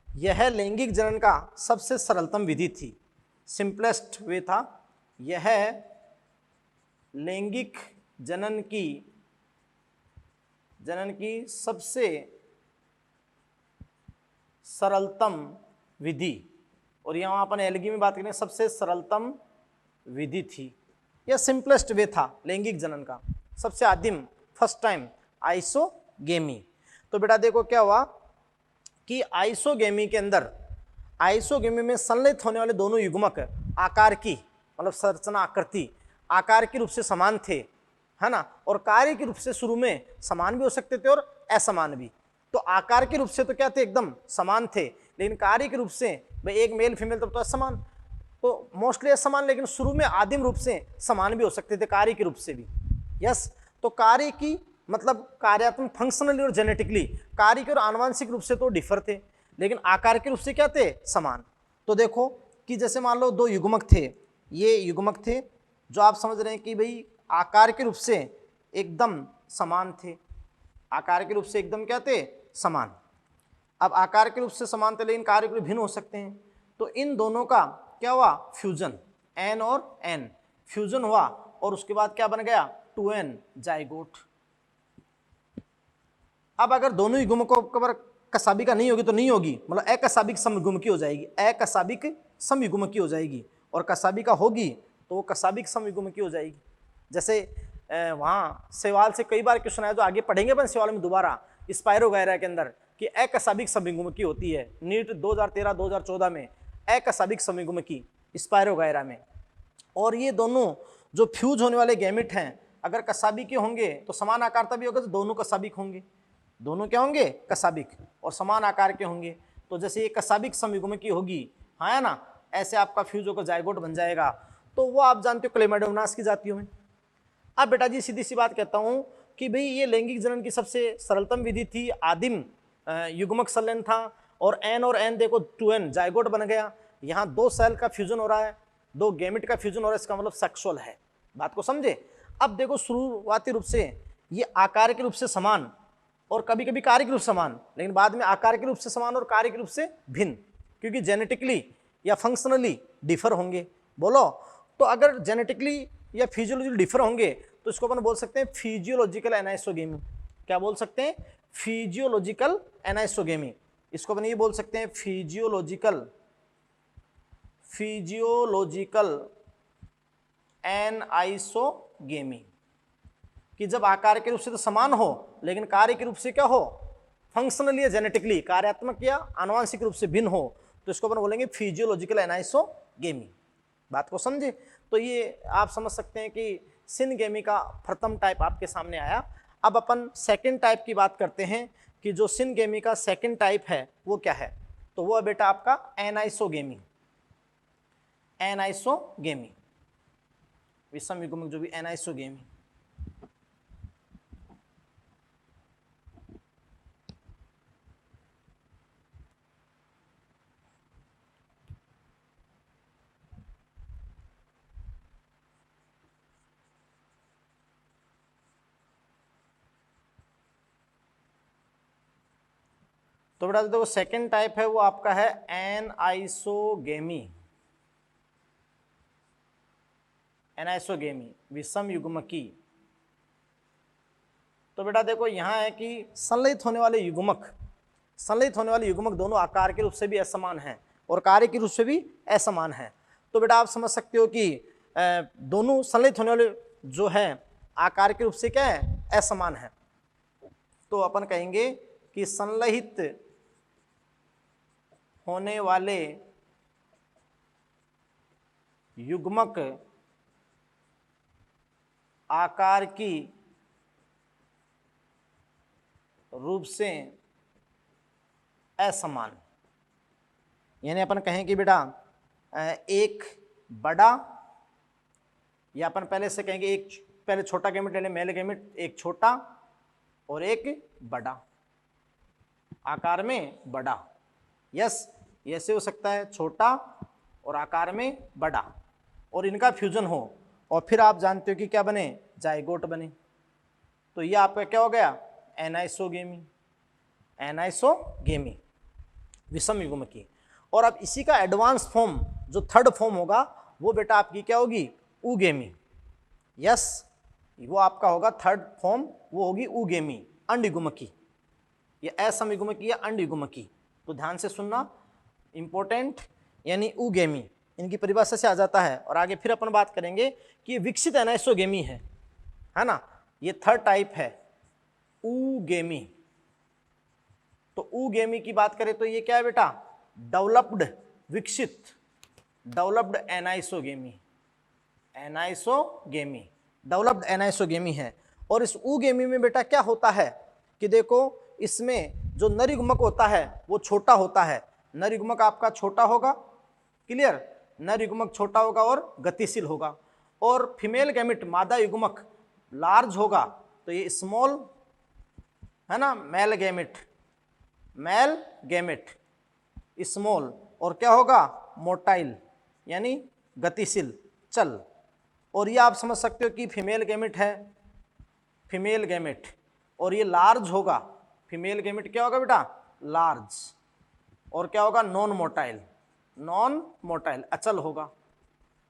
यह लैंगिक जनन का सबसे सरलतम विधि थी, सिंपलेस्ट वे था। यह लैंगिक जनन की सबसे सरलतम विधि, और यहाँ अपन एलगी में बात करें सबसे सरलतम विधि थी। यह सिंपलेस्ट वे था लैंगिक जनन का, सबसे आदिम, फर्स्ट टाइम आइसोगेमी। तो बेटा देखो क्या हुआ कि आइसोगेमी के अंदर, आइसोगेमी में संलयित होने वाले दोनों युग्मक आकार की, मतलब संरचना आकृति आकार के रूप से समान थे, है ना, और कार्य के रूप से शुरू में समान भी हो सकते थे और असमान भी। तो आकार के रूप से तो क्या थे, एकदम समान थे, लेकिन कार्य के रूप से भाई एक मेल फीमेल तब तो असमान, तो मोस्टली असमान, लेकिन शुरू में आदिम रूप से समान भी हो सकते थे कार्य के रूप से भी। यस। तो कार्य की मतलब कार्यात्मक, फंक्शनली और जेनेटिकली कार्य के और आनुवांशिक रूप से तो डिफर थे, लेकिन आकार के रूप से क्या थे, समान। तो देखो कि जैसे मान लो दो युग्मक थे, ये युग्मक थे जो आप समझ रहे हैं कि भाई आकार के रूप से एकदम समान थे, आकार के रूप से एकदम क्या थे, समान। अब आकार के रूप से समान थे लेकिन कार्य के रूप भिन्न हो सकते हैं, तो इन दोनों का क्या हुआ, फ्यूजन, एन और एन फ्यूजन हुआ, और उसके बाद क्या बन गया, 2n जाइगोट। अब अगर दोनों युग्मकों पर कसाबिका नहीं होगी तो नहीं होगी, मतलब अकसाबिक समयुग्मकी हो जाएगी, अकसाबिक समयुग्मकी हो जाएगी, और कसाबिका होगी तो वो कसाबिक समयुग्मकी हो जाएगी। जैसे वहाँ सवाल से कई बार क्वेश्चन आया, जो आगे पढ़ेंगे अपन सवाल में दोबारा स्पायरो वगैरह के अंदर, कि अकसाबिक समयुग्मकी होती है, नीट 2013-2014 में अकसाबिक समयुग्मकी स्पायरो वगैरह में। और ये दोनों जो फ्यूज होने वाले गैमेट हैं अगर कसाबिक के होंगे तो समान आकारता भी होगा, तो दोनों कसाबिक होंगे, दोनों क्या होंगे, कसाबिक, और समान आकार के होंगे। तो जैसे ये कसाबिक समयुग्मकी होगी, हाँ है ना, ऐसे आपका फ्यूज होकर जाइगोट बन जाएगा। तो वो आप जानते हो क्लेमाइडोमोनास की जातियों में। अब बेटा जी सीधी सी बात कहता हूँ कि भाई ये लैंगिक जनन की सबसे सरलतम विधि थी, आदिम युग्मक संलयन था, और एन देखो 2n जाइगोट बन गया। यहाँ दो सेल का फ्यूजन हो रहा है, दो गैमेट का फ्यूजन हो रहा है, इसका मतलब सेक्सुअल है। बात को समझे। अब देखो शुरुआती रूप से ये आकार के रूप से समान और कभी कभी कार्य के रूप से समान, लेकिन बाद में आकार के रूप से समान और कार्य के रूप से भिन्न, क्योंकि जेनेटिकली या फंक्शनली डिफर होंगे। बोलो, तो अगर जेनेटिकली या फिजियोलॉजिकली डिफर होंगे तो इसको अपन बोल सकते हैं फिजियोलॉजिकल एनाइसोगेमी। क्या बोल सकते हैं, फिजियोलॉजिकल एनाइसोगेमी। इसको अपन ये बोल सकते हैं फिजियोलॉजिकल एनाइसोगेमी, कि जब आकार के रूप से तो समान हो लेकिन कार्य के रूप से क्या हो, फंक्शनली या जेनेटिकली कार्यात्मक या आनुवांशिक रूप से भिन्न हो, तो इसको अपन बोलेंगे फिजियोलॉजिकल एनाइसोगेमी। बात को समझे। तो ये आप समझ सकते हैं कि सिनगेमी का प्रथम टाइप आपके सामने आया। अब अपन सेकंड टाइप की बात करते हैं कि जो सिनगेमी का सेकंड टाइप है वो क्या है, तो वो है बेटा आपका एनाइसोगेमी। एनाइसोगेमी, विषम युग्मक जो भी एनाइसोगेमी। तो बेटा देखो सेकंड टाइप है वो आपका है एनाइसोगेमी। एनाइसोगेमी विषम युग्मकी, तो बेटा देखो यहाँ है कि संलयित होने वाले युग्मक दोनों आकार के रूप से भी असमान हैं और कार्य के रूप से भी असमान हैं। तो बेटा आप समझ सकते हो कि दोनों संलयित होने वाले जो है आकार के रूप से क्या है, असमान है। तो अपन कहेंगे कि संलयित होने वाले युग्मक आकार की रूप से असमान, यानी अपन कहें कि बेटा एक बड़ा, या अपन पहले से कहेंगे एक पहले छोटा गैमेट यानी मेल गैमेट, एक छोटा और एक बड़ा, आकार में बड़ा। यस, ऐसे हो सकता है छोटा और आकार में बड़ा, और इनका फ्यूजन हो और फिर आप जानते हो कि क्या बने, जाइगोट बने। तो ये आपका क्या हो गया, एनाइसोगेमी, एनाइसोगेमी विषम युग्मकी। और अब इसी का एडवांस फॉर्म जो थर्ड फॉर्म होगा वो बेटा आपकी क्या होगी, ऊगेमी। यस, वो आपका होगा थर्ड फॉर्म, वो होगी ऊगेमी, अंडयुग्मकी। ये असमयुग्मकी या अंडयुग्मकी। तो ध्यान से सुनना, इंपॉर्टेंट, यानी ऊगेमी इनकी परिभाषा से आ जाता है। और आगे फिर अपन बात करेंगे कि विकसित एनाइसोगेमी है ना, ये थर्ड टाइप है ऊगेमी। तो ऊगेमी की बात करें तो ये क्या है बेटा, डेवलप्ड, विकसित developed anisogamy, anisogamy developed anisogamy है। और इस ऊगेमी में बेटा क्या होता है कि देखो, इसमें जो नर युग्मक होता है वो छोटा होता है, नर युग्मक आपका छोटा होगा, क्लियर, नर युग्मक छोटा होगा और गतिशील होगा। और फीमेल गैमेट मादा युग्मक लार्ज होगा, तो ये स्मॉल है ना, male gamete, male gamete small, और क्या होगा, मोटाइल यानी गतिशील, चल। और ये आप समझ सकते हो कि फीमेल गैमेट है, फीमेल गैमेट, और ये लार्ज होगा, फीमेल गैमेट क्या होगा बेटा, लार्ज, और क्या होगा, नॉन मोटाइल, नॉन मोटाइल अचल होगा।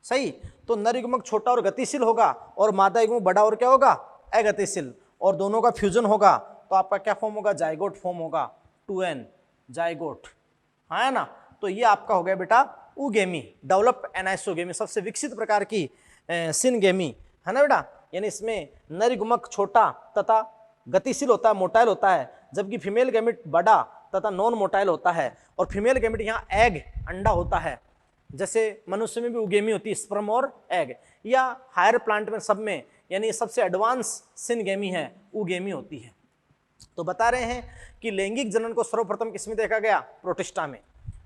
सही, तो नर युग्मक छोटा और गतिशील होगा और मादा युग्मक बड़ा और क्या होगा, अगतिशील, और दोनों का फ्यूजन होगा तो आपका क्या फॉर्म होगा, जाइगोट फॉर्म होगा, 2n जाइगोट, है ना। तो ये आपका हो गया बेटा ऊगेमी, डेवलप एनाइसोगेमी, सबसे विकसित प्रकार की सिनगेमी, है ना बेटा। यानी इसमें नर युग्मक छोटा तथा गतिशील होता है, मोटाइल होता है, जबकि फीमेल गैमेट बड़ा तथा नॉन मोटाइल होता है। और फीमेल गैमेट यहाँ एग, अंडा होता है, जैसे मनुष्य में भी ऊगेमी होती है, स्पर्म और एग, या हायर प्लांट में सब में, यानी सबसे एडवांस सिनगेमी है, ऊगेमी होती है। तो बता रहे हैं कि लैंगिक जनन को सर्वप्रथम किसमें देखा गया, प्रोटिस्टा में,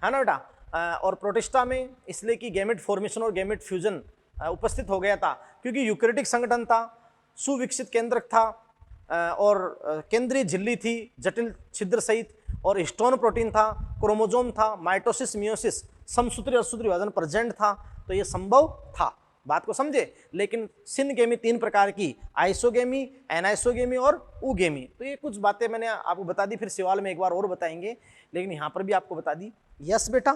है ना बेटा। और प्रोटिस्टा में इसलिए कि गैमेट फॉर्मेशन और गैमेट फ्यूजन उपस्थित हो गया था, क्योंकि यूकैरियोटिक संगठन था, सुविकसित केंद्रक था, और केंद्रीय झिल्ली थी जटिल छिद्र सहित, और हिस्टोन प्रोटीन था, क्रोमोजोम था, माइटोसिस मियोसिस, समसूत्री असूत्री विभाजन प्रेजेंट था। तो ये संभव था, बात को समझे। लेकिन सिनगेमी तीन प्रकार की, आइसोगेमी, एनाइसोगेमी और ऊगेमी। तो ये कुछ बातें मैंने आपको बता दी, फिर सवाल में एक बार और बताएंगे, लेकिन यहाँ पर भी आपको बता दी। यस बेटा,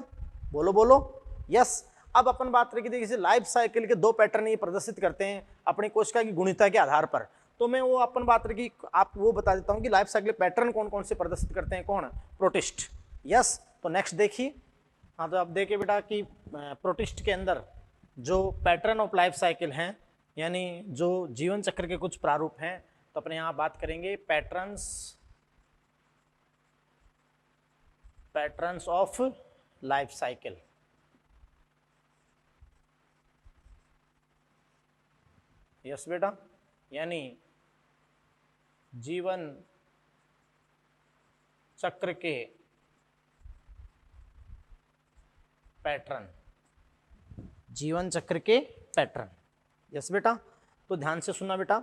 बोलो बोलो यस। अब अपन बात करेंगे, देखिए लाइफ साइकिल के दो पैटर्न ये प्रदर्शित करते हैं अपनी कोशिका की गुणिता के आधार पर। तो मैं वो अपन बात करेंगे, आप वो बता देता हूँ कि लाइफ साइकिल पैटर्न कौन कौन से प्रदर्शित करते हैं, कौन, प्रोटिस्ट। यस, तो नेक्स्ट देखिए। हाँ, तो आप देखिए बेटा कि प्रोटिस्ट के अंदर जो पैटर्न ऑफ लाइफ साइकिल हैं, यानी जो जीवन चक्र के कुछ प्रारूप हैं, तो अपने यहाँ बात करेंगे patterns of life cycle. Yes बेटा, यानी जीवन चक्र के पैटर्न, जीवन चक्र के पैटर्न। यस बेटा, तो ध्यान से सुनना बेटा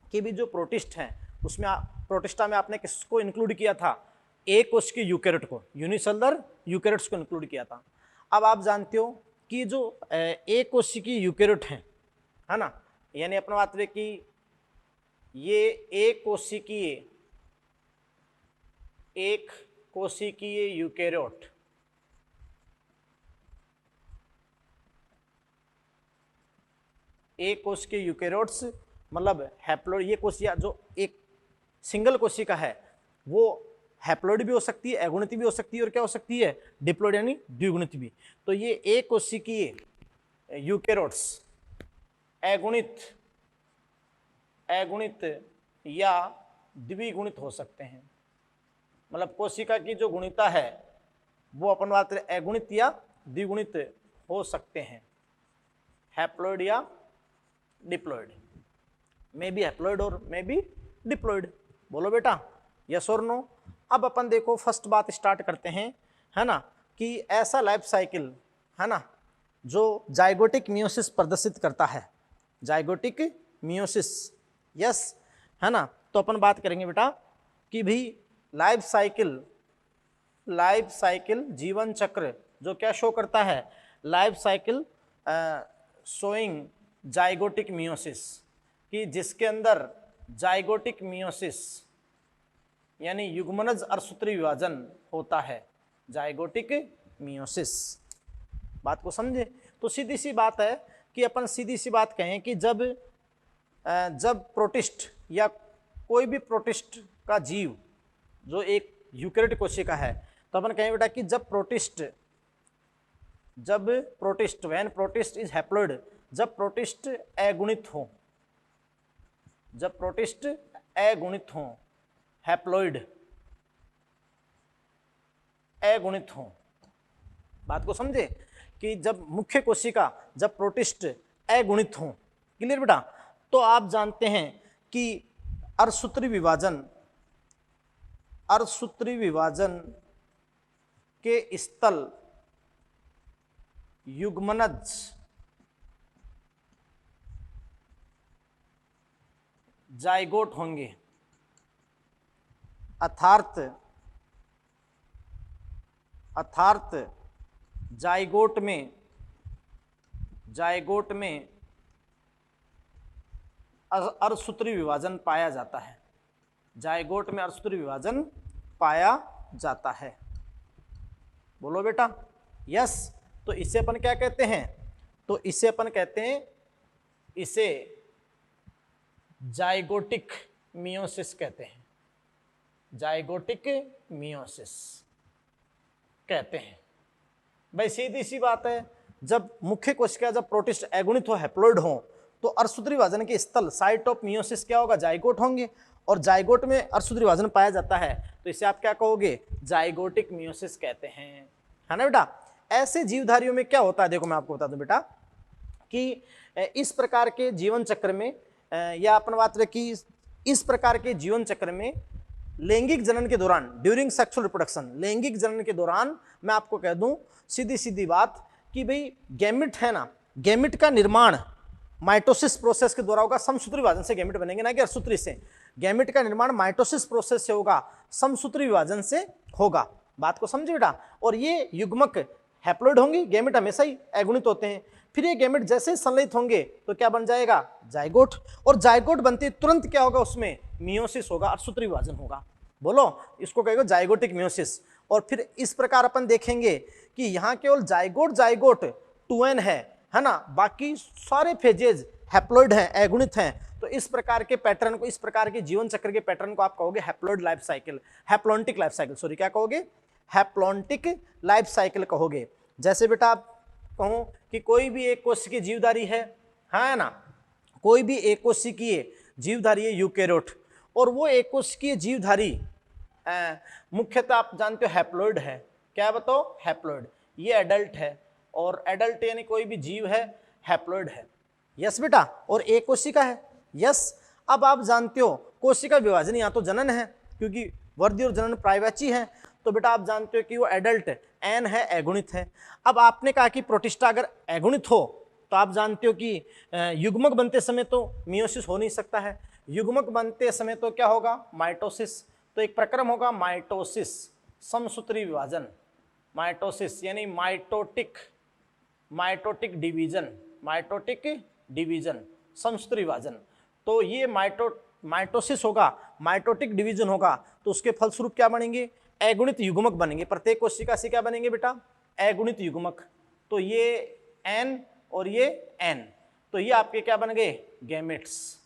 कि भी जो प्रोटिस्ट हैं उसमें प्रोटिस्टा में आपने किसको इंक्लूड किया था, एक कोश के यूकैरियोट को, यूनिसेलुलर यूकैरियोट्स को इंक्लूड किया था। अब आप जानते हो कि जो एक कोशिकीय यूकैरियोट हैं, है ना, यानी अपना बात है कि ये एक कोशिकीय यूकैरियोट, एक कोश के यूकैरियोट्स मतलब हैप्लो, ये कोशिका जो एक सिंगल कोशिका है वो हैप्लॉइड भी हो सकती है, अगुणित भी हो सकती है, और क्या हो सकती है, डिप्लॉइड यानी द्विगुणित भी। तो ये एक कोशिकीय यूकेरोट्स अगुणित या द्विगुणित हो सकते हैं। मतलब कोशिका की जो गुणिता है वो अपन बात करें अगुणित या द्विगुणित हो सकते हैं, हैप्लॉइड या डिप्लॉइड, मे बी हैप्लॉइड और मे बी डिप्लॉइड। बोलो बेटा यस और नो। अब अपन देखो फर्स्ट बात स्टार्ट करते हैं, है ना, कि ऐसा लाइफ साइकिल है ना जो जाइगोटिक मियोसिस प्रदर्शित करता है, जाइगोटिक मियोसिस, यस, है ना। तो अपन बात करेंगे बेटा कि भी लाइफ साइकिल जीवन चक्र जो क्या शो करता है, life cycle showing zygotic meiosis, कि जिसके अंदर जाइगोटिक मियोसिस यानी युग्मनज अर्धसूत्री विभाजन होता है, जाइगोटिक मियोसिस। बात को समझे। तो सीधी सी बात है कि अपन सीधी सी बात कहें कि जब प्रोटिस्ट या कोई भी प्रोटिस्ट का जीव जो एक यूकेरियोटिक कोशिका है, तो अपन कहें बेटा कि जब protist when protist is haploid, जब प्रोटिस्ट अगुणित हो, जब प्रोटिस्ट अगुणित हो, हैप्लॉइड अगुणित हो। बात को समझे कि जब मुख्य कोशिका जब प्रोटिस्ट अगुणित हो, क्लियर बेटा, तो आप जानते हैं कि अर्धसूत्री विभाजन के स्थल युग्मनज जाइगोट होंगे, अर्थात जाइगोट में अर्धसूत्री विभाजन पाया जाता है, जाइगोट में अर्धसूत्री विभाजन पाया जाता है। बोलो बेटा यस। तो इसे अपन क्या कहते हैं, तो इसे अपन कहते हैं, इसे जाइगोटिक मियोसिस कहते हैं, जाइगोटिक मियोसिस कहते हैं। भाई सीधी सी बात है, जब मुख्य कोशिका जब प्रोटिस्ट अगुणित हो, हैप्लॉइड हो, तो अर्धसूत्री विभाजन के स्थल साइट ऑफ मियोसिस क्या होगा, जाइगोट होंगे, और जाइगोट में अर्धसूत्री विभाजन पाया जाता है, तो इसे आप क्या कहोगे, जाइगोटिक मियोसिस कहते हैं, है ना बेटा। ऐसे जीवधारियों में क्या होता है, देखो मैं आपको बता दूं बेटा कि इस प्रकार के जीवन चक्र में या अपन बात करें कि इस प्रकार के जीवन चक्र में लैंगिक जनन के दौरान, ड्यूरिंग सेक्सुअल रिप्रोडक्शन, लैंगिक जनन के दौरान मैं आपको कह दूं सीधी सीधी बात कि भाई गैमिट है ना, गैमिट का निर्माण माइटोसिस प्रोसेस के द्वारा होगा, समसूत्री विभाजन से गैमिट बनेंगे, ना कि अर्धसूत्री से। गैमिट का निर्माण माइटोसिस प्रोसेस से होगा, समसूत्री विभाजन से होगा। बात को समझे बेटा। और ये युग्मक हैप्लॉइड होंगे, गैमिट हमेशा ही अगुणित होते हैं। फिर ये गैमेट जैसे ही संलयित होंगे तो क्या बन जाएगा, जाइगोट, और जाइगोट बनते तुरंत क्या होगा, उसमें मियोसिस होगा, अर्धसूत्री विभाजन होगा। बोलो, इसको कहेगा जाइगोटिक मियोसिस। और फिर इस प्रकार अपन देखेंगे कि यहाँ केवल जाइगोट 2n है ना, बाकी सारे फेजेज हैप्लॉइड हैं, अगुणित हैं। तो इस प्रकार के पैटर्न को, इस प्रकार के जीवन चक्र के पैटर्न को आप कहोगे haploid life cycle, haplontic life cycle, sorry क्या कहोगे, हैप्लॉन्टिक लाइफ साइकिल कहोगे। जैसे बेटा आप कहो कि कोई भी एक कोशिकीय जीवधारी है ना, कोई भी एक कोशिकीय जीवधारी है यूकेरियोट, और वो एक कोशिकीय जीवधारी मुख्यतः आप जानते हो हैप्लॉइड है। क्या बताओ, हैप्लॉइड। ये एडल्ट है, और एडल्ट यानी कोई भी जीव है हैप्लॉइड है, यस बेटा, और एक कोशिका है, यस। अब आप जानते हो कोशिका विभाजन या तो जनन है, क्योंकि वर्धी और जनन प्रायवाची है, तो बेटा आप जानते हो कि वो एडल्ट एन है, अगुणित है। अब आपने कहा कि प्रोटिस्टा अगर अगुणित हो तो आप जानते हो कि युग्मक बनते समय तो मियोसिस हो नहीं सकता है, युग्मक बनते समय तो क्या होगा, माइटोसिस। तो एक प्रक्रम होगा माइटोसिस, समसूत्री विभाजन, माइटोसिस यानी माइटोटिक डिवीजन, समसूत्री विभाजन। तो ये माइटोसिस होगा, माइटोटिक डिवीजन होगा, तो उसके फलस्वरूप क्या बनेंगे, अगुणित युग्मक बनेंगे। प्रत्येक कोशिका से क्या बनेंगे बेटा, अगुणित युग्मक। तो ये एन और ये एन, तो ये आपके क्या बन गए, गैमेट्स।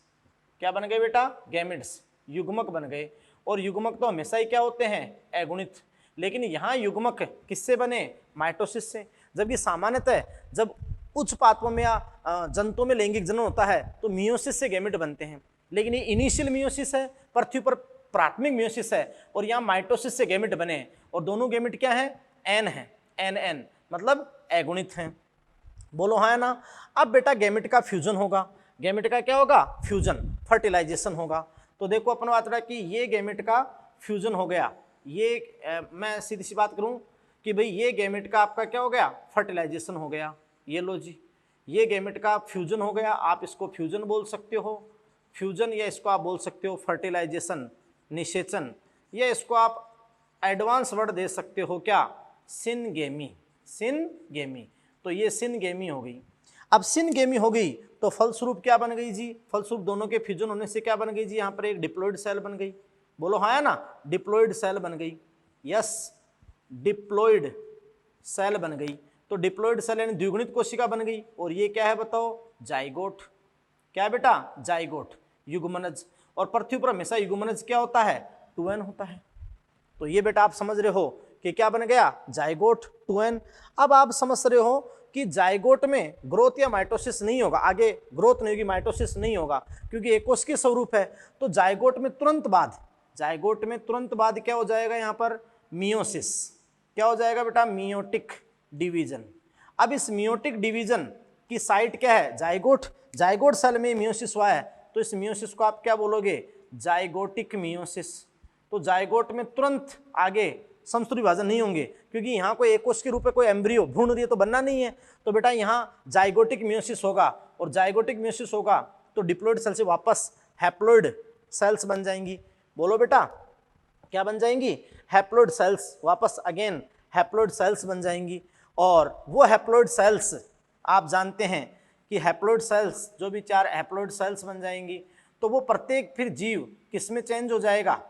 क्या बन गए बेटा, गैमेट्स। युग्मक बन गए, और युग्मक तो हमेशा ही क्या होते हैं, अगुणित। लेकिन यहाँ युग्मक किससे बने, माइटोसिस से। जबकि सामान्यतः जब उच्च पादपों में या जंतुओं में लैंगिक जनन होता है तो मियोसिस से गैमेट बनते हैं, लेकिन ये इनिशियल मियोसिस है, पृथ्वी पर प्राथमिक मियोसिस है, और यहाँ माइटोसिस से गैमेट बने, और दोनों गैमेट क्या है, एन है, एन मतलब अगुणित हैं। बोलो हाँ है ना। अब बेटा गैमेट का फ्यूजन होगा, गैमेट का क्या होगा, फ्यूजन, फर्टिलाइजेशन होगा। तो देखो अपन बात रहा कि ये गैमेट का फ्यूजन हो गया, ये मैं सीधी सी बात करूं कि भाई ये गैमेट का आपका क्या हो गया, फर्टिलाइजेशन हो गया। ये लो जी, ये गैमेट का फ्यूजन हो गया, आप इसको फ्यूजन बोल सकते हो, फ्यूजन, या इसको आप बोल सकते हो फर्टिलाइजेशन, निषेचन, या इसको आप एडवांस वर्ड दे सकते हो क्या, सिनगेमी, सिनगेमी। तो ये सिनगेमी हो गई। अब सिनगेमी हो गई तो फलस्वरूप क्या बन गई जी, फलस्वरूप दोनों के फ्यूजन होने से क्या बन गई जी, यहाँ पर एक डिप्लॉइड सेल बन गई। बोलो हाँ है ना, डिप्लॉइड सेल बन गई, यस, डिप्लॉइड सेल बन गई। तो डिप्लॉइड सेल यानी द्विगुणित कोशिका बन गई, और ये क्या है बताओ, जाइगोट। क्या है बेटा, जाइगोट, युग्मनज। और पृथ्वी पर हमेशा युग्मनज क्या होता है, 2n होता है। तो ये बेटा आप समझ रहे हो कि क्या बन गया, जाइगोट 2n। अब आप समझ रहे हो कि जाइगोट में ग्रोथ या माइटोसिस नहीं होगा, आगे ग्रोथ नहीं होगी, माइटोसिस नहीं होगा, क्योंकि एकोस्की स्वरूप है। तो जाइगोट में तुरंत बाद, जाइगोट में तुरंत बाद क्या हो जाएगा, यहाँ पर मियोसिस। क्या हो जाएगा बेटा, मियोटिक डिवीजन। अब इस मियोटिक डिवीजन की साइट क्या है, जाइगोट। जाइगोट सेल में मियोसिस हुआ है, तो इस मियोसिस को आप क्या बोलोगे, जाइगोटिक मियोसिस। तो जाइगोट में तुरंत आगे समसूत्री विभाजन नहीं होंगे, क्योंकि यहाँ कोई एकोश के रूप में कोई एम्ब्रियो, भ्रूण तो बनना नहीं है। तो बेटा यहाँ जाइगोटिक मियोसिस होगा, और जाइगोटिक मियोसिस होगा तो डिप्लॉइड सेल से वापस हैप्लॉइड सेल्स बन जाएंगी। बोलो बेटा क्या बन जाएंगी, हैप्लॉइड सेल्स, वापस अगेन हैप्लॉइड सेल्स बन जाएंगी। और वो हैप्लॉइड सेल्स आप जानते हैं कि हैप्लॉइड सेल्स, जो भी 4 हैप्लॉइड सेल्स बन जाएंगी, तो वो प्रत्येक फिर जीव किसमें चेंज हो जाएगा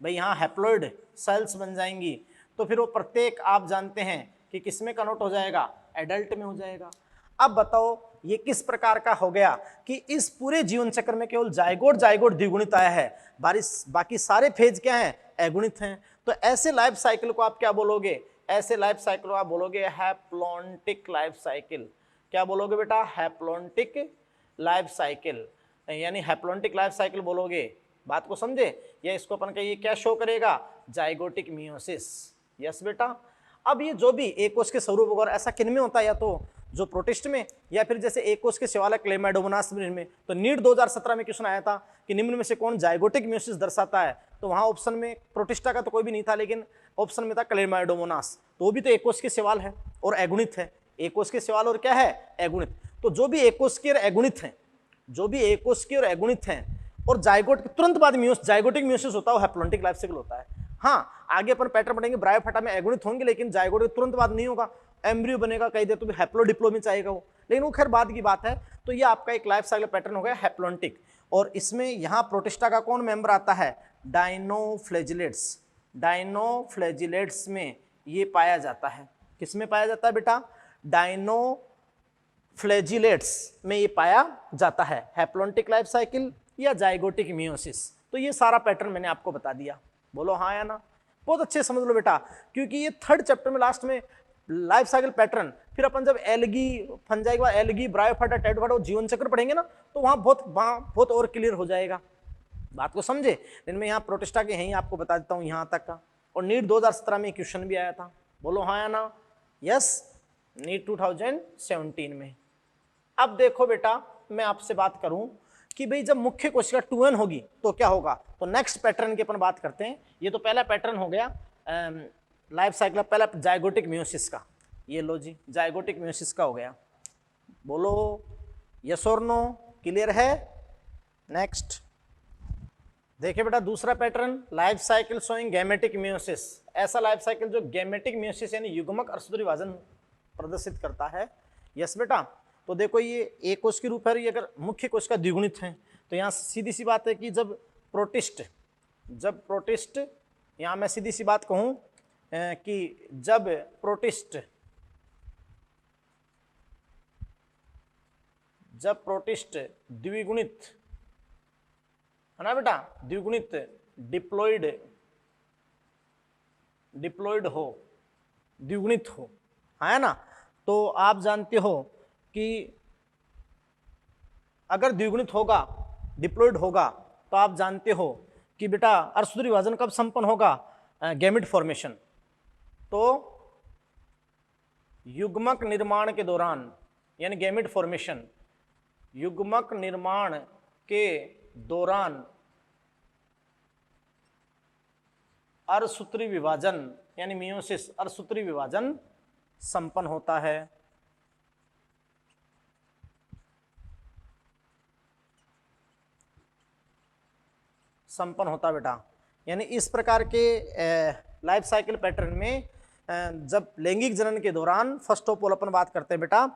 भाई, यहाँ हैप्लॉइड सेल्स बन जाएंगी। तो फिर वो प्रत्येक आप जानते हैं कि किसमें कन्वर्ट हो जाएगा, एडल्ट में हो जाएगा। अब बताओ ये किस प्रकार का हो गया कि इस पूरे जीवन चक्र में केवल जाइगोट जाइगोट द्विगुणित आया है, बाकी सारे फेज क्या हैं, अगुणित हैं। तो ऐसे लाइफ साइकिल को आप क्या बोलोगे, ऐसे लाइफ साइकिल को आप बोलोगे हैप्लॉन्टिक लाइफ साइकिल। क्या बोलोगे बेटा, हैप्लॉन्टिक लाइफ साइकिल, यानी हैप्लॉन्टिक लाइफ साइकिल बोलोगे। बात को समझे, या इसको अपन कहिए क्या शो करेगा, जाइगोटिक मियोसिस। यस बेटा। अब ये जो भी एक कोश के स्वरूप वगैरह ऐसा किन में होता है, या तो जो प्रोटिस्ट में, या फिर जैसे एक कोश के शिवालय क्लेमाइडोमोनास में। तो नीट 2017 में क्वेश्चन आया था कि निम्न में से कौन जाइगोटिक मियोसिस दर्शाता है, तो वहां ऑप्शन में प्रोटिस्टा का तो कोई भी नहीं था, लेकिन ऑप्शन में था क्लेमाइडोमोनास। तो वो भी तो एक कोश के शिवाल है और अगुणित है, एक कोश के शिवाल और क्या है, अगुणित। तो जो भी एक कोश के और अगुणित हैं, जो भी एक कोश के और अगुणित हैं, और जाइगोट के तुरंत बाद जाइगोटिक मियोसिस होता है, वो हैप्लॉन्टिक लाइफ साइकिल होता है। हाँ आगे अपन पैटर्न पढ़ेंगे, ब्रायोफाइटा में अगुणित होंगे, लेकिन जाइगोट के तुरंत बाद नहीं होगा, एम्ब्रियो बनेगा, कहीं दे तो हैप्लोडिप्लो में चाहेगा वो, लेकिन वो खैर बाद की बात है। तो ये आपका एक लाइफ साइकिल पैटर्न हो गया हैप्लॉन्टिक। और इसमें यहाँ प्रोटिस्टा का कौन मेंबर आता है, डायनोफ्लैजिलेट्स। डायनोफ्लैजिलेट्स में ये पाया जाता है, किसमें पाया जाता है बेटा, डायनोफ्लैजिलेट्स में ये पाया जाता है, हैप्लॉन्टिक लाइफ साइकिल या जाइगोटिक मियोसिस। तो ये सारा पैटर्न मैंने आपको बता दिया। बोलो हाँ या ना, बहुत अच्छे समझ लो बेटा, क्योंकि ये 3rd चैप्टर में लास्ट में लाइफ साइकिल पैटर्न, फिर अपन जब एल्गी फंजाई के बाद एल्गी ब्रायोफाइटा टेट्रोफाइटा जीवन चक्र पढ़ेंगे ना, तो वहां बहुत और क्लियर हो जाएगा। बात को समझे, लेकिन मैं यहाँ प्रोटिस्टा के यहीं आपको बता देता हूँ यहाँ तक का। और नीट 2017 में क्वेश्चन भी आया था। बोलो हाँ या ना, यस, नीट 2017 में। अब देखो बेटा मैं आपसे बात करूं कि भाई जब मुख्य कोशिका 2n होगी तो क्या होगा, तो नेक्स्ट पैटर्न की अपन बात करते हैं। ये तो पहला पैटर्न हो गया लाइफ साइकिल, पहला जाइगोटिक मियोसिस का। ये लो जी, जाइगोटिक मियोसिस का हो गया। बोलो यस और नो, क्लियर है। नेक्स्ट देखिए बेटा दूसरा pattern, life cycle showing gametic meiosis. ऐसा लाइफ साइकिल जो गैमेटिक मियोसिस यानी युग्मक अर्धसूत्री विभाजन प्रदर्शित करता है। यस बेटा। तो देखो ये एक कोश के रूप है, ये अगर मुख्य कोश का द्विगुणित है, तो यहाँ सीधी सी बात है कि जब प्रोटिस्ट यहाँ मैं सीधी सी बात कहूँ कि जब प्रोटिस्ट द्विगुणित है ना बेटा, द्विगुणित डिप्लॉइड, डिप्लॉइड हो, द्विगुणित हो, है ना। तो आप जानते हो कि अगर द्विगुणित होगा, डिप्लॉइड होगा, तो आप जानते हो कि बेटा अर्धसूत्री विभाजन कब संपन्न होगा, गैमेट फॉर्मेशन। तो युग्मक निर्माण के दौरान, यानी गैमेट फॉर्मेशन, युग्मक निर्माण के दौरान अर्धसूत्री विभाजन यानी मियोसिस, अर्धसूत्री विभाजन संपन्न होता है। संपन्न होता बेटा, यानी इस प्रकार के लाइफ साइकिल पैटर्न में जब लैंगिक जनन के दौरान फर्स्ट ऑफ ऑल अपन बात करते हैं बेटा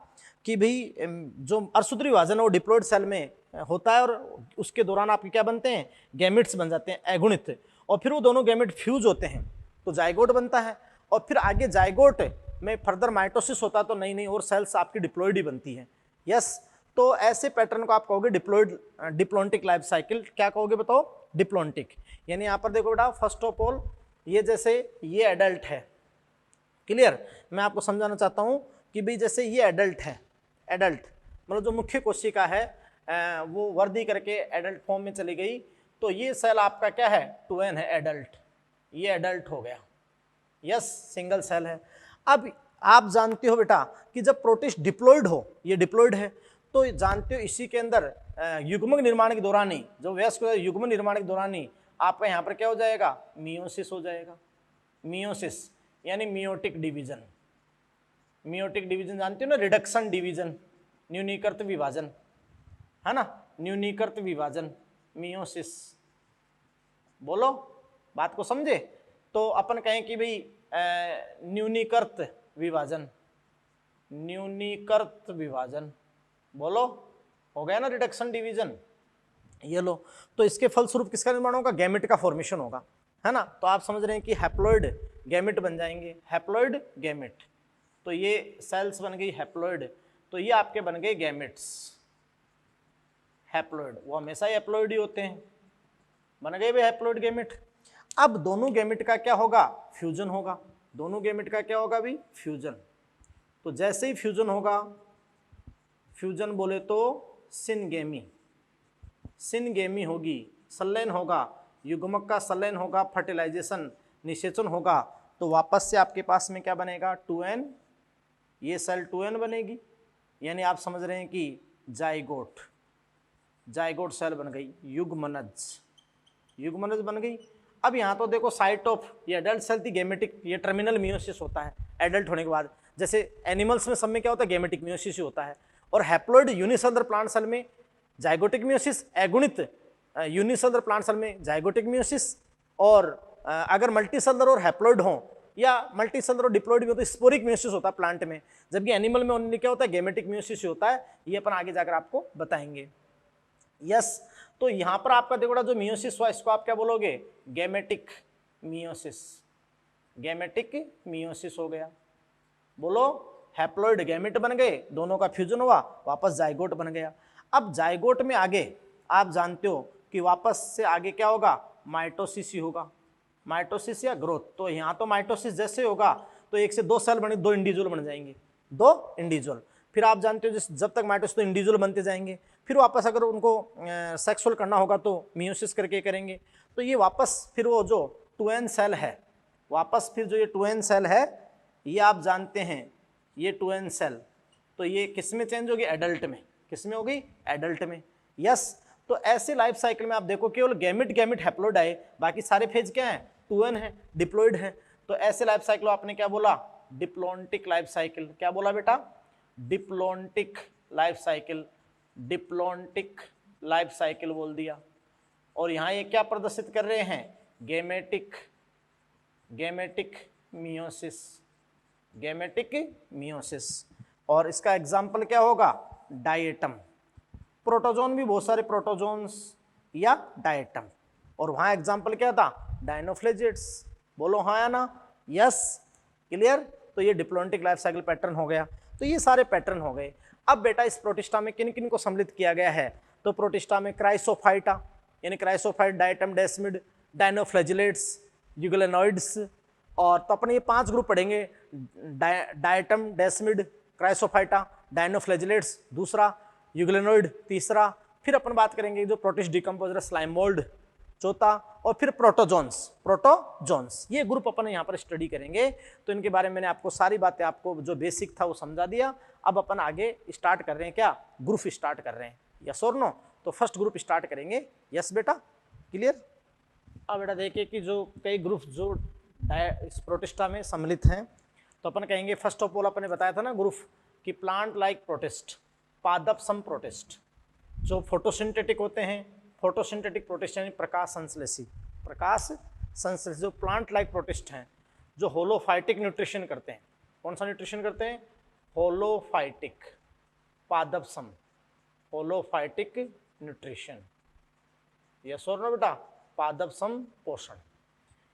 कि भाई जो अर्धसूत्री विभाजन है वो डिप्लॉइड सेल में होता है और उसके दौरान आपके क्या बनते हैं, गैमेट्स बन जाते हैं अगुणित, और फिर वो दोनों गैमेट फ्यूज होते हैं तो जाइगोट बनता है, और फिर आगे जाइगोट में फर्दर माइटोसिस होता है तो नई नई और सेल्स आपकी डिप्लॉइड ही बनती है। यस, तो ऐसे पैटर्न को आप कहोगे डिप्लॉइड, डिप्लॉन्टिक लाइफ साइकिल। क्या कहोगे बताओ, डिप्लॉन्टिक। यानी यहाँ पर देखो बेटा फर्स्ट ऑफ ऑल ये जैसे ये एडल्ट है, क्लियर, मैं आपको समझाना चाहता हूँ कि भाई जैसे ये एडल्ट है, एडल्ट मतलब जो मुख्य कोशिका है वो वर्दी करके एडल्ट फॉर्म में चली गई, तो ये सेल आपका क्या है, 2n है, एडल्ट, ये एडल्ट हो गया। यस, सिंगल सेल है। अब आप जानते हो बेटा कि जब प्रोटिस्ट डिप्लॉइड हो, ये डिप्लॉइड है, तो जानते हो इसी के अंदर युग्मक निर्माण के दौरान ही, जो वयस्क युग्म निर्माण के दौरान ही आपका यहाँ पर क्या हो जाएगा, मियोसिस हो जाएगा। मियोसिस यानी मियोटिक डिवीजन, मियोटिक डिवीजन जानते हो ना, रिडक्शन डिवीजन, न्यूनीकृत विभाजन, है ना, न्यूनीकृत विभाजन, मियोसिस। बोलो, बात को समझे। तो अपन कहें कि भाई न्यूनीकृत विभाजन, न्यूनीकृत विभाजन, बोलो, हो गया ना रिडक्शन डिवीजन। ये लो, तो इसके फलस्वरूप किसका निर्माण होगा, गैमेट का फॉर्मेशन होगा, है ना। तो आप समझ रहे हैं कि हैप्लॉइड गैमेट बन जाएंगे, हैप्लॉइड गैमेट। तो ये सेल्स बन गई हैप्लॉइड, तो ये आपके बन गए गैमेट्स, हैप्लॉइड, वो हमेशा ही हैप्लॉइड ही होते हैं, बन गए वे हैप्लॉइड गैमेट। अब दोनों गैमेट का क्या होगा, फ्यूजन होगा, दोनों गैमेट का क्या होगा भी, फ्यूजन। तो जैसे ही फ्यूजन होगा, फ्यूजन बोले तो सिनगेमी, सिनगेमी होगी, संलयन होगा, युग्मक का संलयन होगा, फर्टिलाइजेशन, निषेचन होगा, तो वापस से आपके पास में क्या बनेगा, 2n, ये सेल 2n बनेगी, यानी आप समझ रहे हैं कि जाइगोट, जाइगोट सेल बन गई, युग्मनज, युग्मनज बन गई। अब यहाँ तो देखो साइट ऑफ ये एडल्ट सेल थी गैमेटिक, ये टर्मिनल मियोसिस होता है एडल्ट होने के बाद, जैसे एनिमल्स में सब में क्या होता है, गैमेटिक मियोसिस ही होता है, और हैप्लॉइड यूनिसेलुलर प्लांट सेल में जाइगोटिक मियोसिस, एगुणित यूनिसेलुलर प्लांट सेल में जाइगोटिक मियोसिस, और अगर मल्टीसेलुलर और हैप्लॉइड हो या मल्टीसेलुलर और डिप्लॉइड में तो स्पोरिक मियोसिस होता है प्लांट में, जबकि एनिमल में ओनली क्या होता है, गैमेटिक मियोसिस होता है। ये अपन आगे जाकर आपको बताएंगे। यस, तो यहाँ पर आपका देखो जो मियोसिस हुआ इसको आप क्या बोलोगे, गैमेटिक मियोसिस, गैमेटिक मियोसिस हो गया। बोलो, हैप्लॉइड गैमेट बन गए, दोनों का फ्यूजन हुआ, वापस जाइगोट बन गया। अब जाइगोट में आगे आप जानते हो कि वापस से आगे क्या होगा, माइटोसिस ही होगा, माइटोसिस या ग्रोथ। तो यहाँ तो माइटोसिस जैसे होगा तो 1 से 2 सेल बने, 2 इंडिविजुअल बन जाएंगे, 2 इंडिविजुअल। फिर आप जानते हो जब तक माइटोसिस तो इंडिविजुअल बनते जाएंगे, फिर वापस अगर उनको सेक्सुअल करना होगा तो मियोसिस करके करेंगे। तो ये वापस फिर वो जो 2n सेल है, वापस फिर जो ये 2n सेल है, ये आप जानते हैं ये 2n सेल, तो ये किस में चेंज होगी, एडल्ट में। किस में होगी, एडल्ट में। यस, तो ऐसे लाइफ साइकिल में आप देखो केवल गैमेट गैमेट हैप्लॉइड आए, बाकी सारे फेज क्या है, 2n है, डिप्लॉइड है। तो ऐसे लाइफ साइकिल आपने क्या बोला, डिप्लॉन्टिक लाइफ साइकिल। क्या बोला बेटा, diplontic life cycle, diplontic life cycle बोल दिया। और यहाँ ये क्या प्रदर्शित कर रहे हैं, gametic, gametic meiosis, gametic meiosis. और इसका एग्जाम्पल क्या होगा, डायटम, प्रोटोजोन भी बहुत सारे प्रोटोजोन्स या डायटम। और वहाँ एग्जाम्पल क्या था, डायनोफ्लेजेट्स। बोलो हाँ या ना, यस, क्लियर। तो ये डिप्लॉन्टिक लाइफ साइकिल पैटर्न हो गया। तो ये सारे पैटर्न हो गए। अब बेटा इस प्रोटिस्टा में किन किन को सम्मिलित किया गया है, तो प्रोटिस्टा में क्राइसोफाइटा, यानी क्राइसोफाइट, डायटम, डेस्मिड, डायनोफ्लैजिलेट्स, यूग्लेनोइड्स। और तो अपन ये 5 ग्रुप पढ़ेंगे, डायटम, डेस्मिड, क्राइसोफाइटा, डायनोफ्लैजिलेट्स दूसरा, यूग्लेनोइड तीसरा, फिर अपन बात करेंगे जो प्रोटिस्ट डिकम्पोजर स्लाइम मोल्ड चौथा, और फिर प्रोटोजोन्स। ये ग्रुप अपन यहाँ पर स्टडी करेंगे। तो इनके बारे में मैंने आपको सारी बातें, आपको जो बेसिक था वो समझा दिया। अब अपन आगे स्टार्ट कर रहे हैं, क्या ग्रुप स्टार्ट कर रहे हैं, यस और नो। तो फर्स्ट ग्रुप स्टार्ट करेंगे, यस बेटा, क्लियर। अब बेटा देखिए कि जो कई ग्रुप जो इस प्रोटिस्टा में सम्मिलित हैं, तो अपन कहेंगे फर्स्ट ऑफ ऑल अपन ने बताया था ना ग्रुप कि प्लांट लाइक प्रोटिस्ट, पादप सम प्रोटिस्ट, जो फोटोसिंथेटिक होते हैं, फोटोसिंथेटिक प्रोटिस्ट यानी प्रकाश संश्लेषी, जो प्लांट लाइक प्रोटिस्ट हैं, जो होलोफाइटिक न्यूट्रिशन करते हैं। कौन सा न्यूट्रिशन करते हैं? होलोफाइटिक, पादप सम, होलोफाइटिक न्यूट्रिशन, यस और नो बेटा, पादप सम पोषण।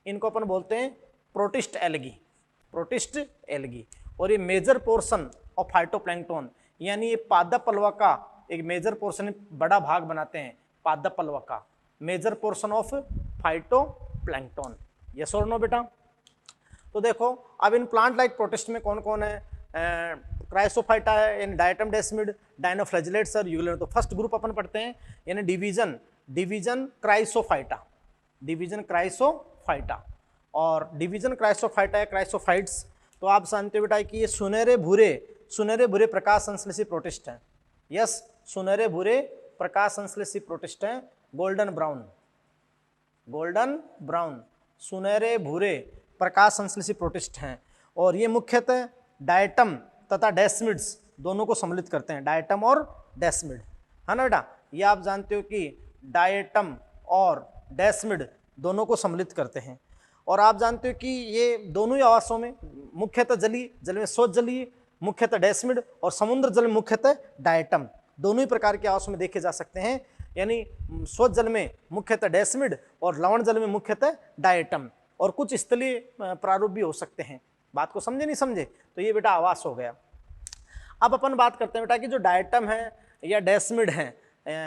इनको अपन बोलते हैं प्रोटिस्ट एल्गी। और ये मेजर पोर्शन ऑफ फाइटोप्लैंक्टन, यानी ये पादप पलवा का एक मेजर पोर्शन, बड़ा भाग बनाते हैं पादप पलवा का, major portion of phytoplankton, yes और नो बेटा। तो देखो अब इन प्लांट लाइक प्रोटिस्ट में कौन कौन है? क्राइसोफाइटा है, यानी डायटम, डेस्मिड, डायनोफ्लैजिलेट्स और यूग्लेनोइड। तो फर्स्ट ग्रुप अपन पढ़ते हैं, यानी डिवीजन क्राइसोफाइटा। और डिवीजन क्राइसोफाइटा या क्राइसोफाइट्स, तो आप जानते हो बेटा कि ये सुनहरे भूरे प्रकाश संश्लेषी प्रोटिस्ट हैं। यस, सुनहरे भूरे प्रकाश संश्लेषी प्रोटिस्ट हैं। गोल्डन ब्राउन सुनहरे भूरे प्रकाश संश्लेषी प्रोटिस्ट हैं। और ये मुख्यतः डायटम तथा डेस्मिड्स दोनों को सम्मिलित करते हैं, डायटम और डेस्मिड, है ना बेटा। ये आप जानते हो कि डायटम और डेस्मिड दोनों को सम्मिलित करते हैं। और आप जानते हो कि ये दोनों ही आवासों में मुख्यतः जल में शोध जलीय मुख्यतः डेस्मिड और समुद्र जल में मुख्यतः डायटम, दोनों ही प्रकार के आवासों में देखे जा सकते हैं। यानी शोध जल में मुख्यतः डेस्मिड और लवण जल में मुख्यतः डायटम, और कुछ स्थलीय प्रारूप भी हो सकते हैं। बात को समझे नहीं समझे? तो ये बेटा आवास हो गया। अब अपन बात करते हैं बेटा कि जो डायटम है या डेस्मिड हैं,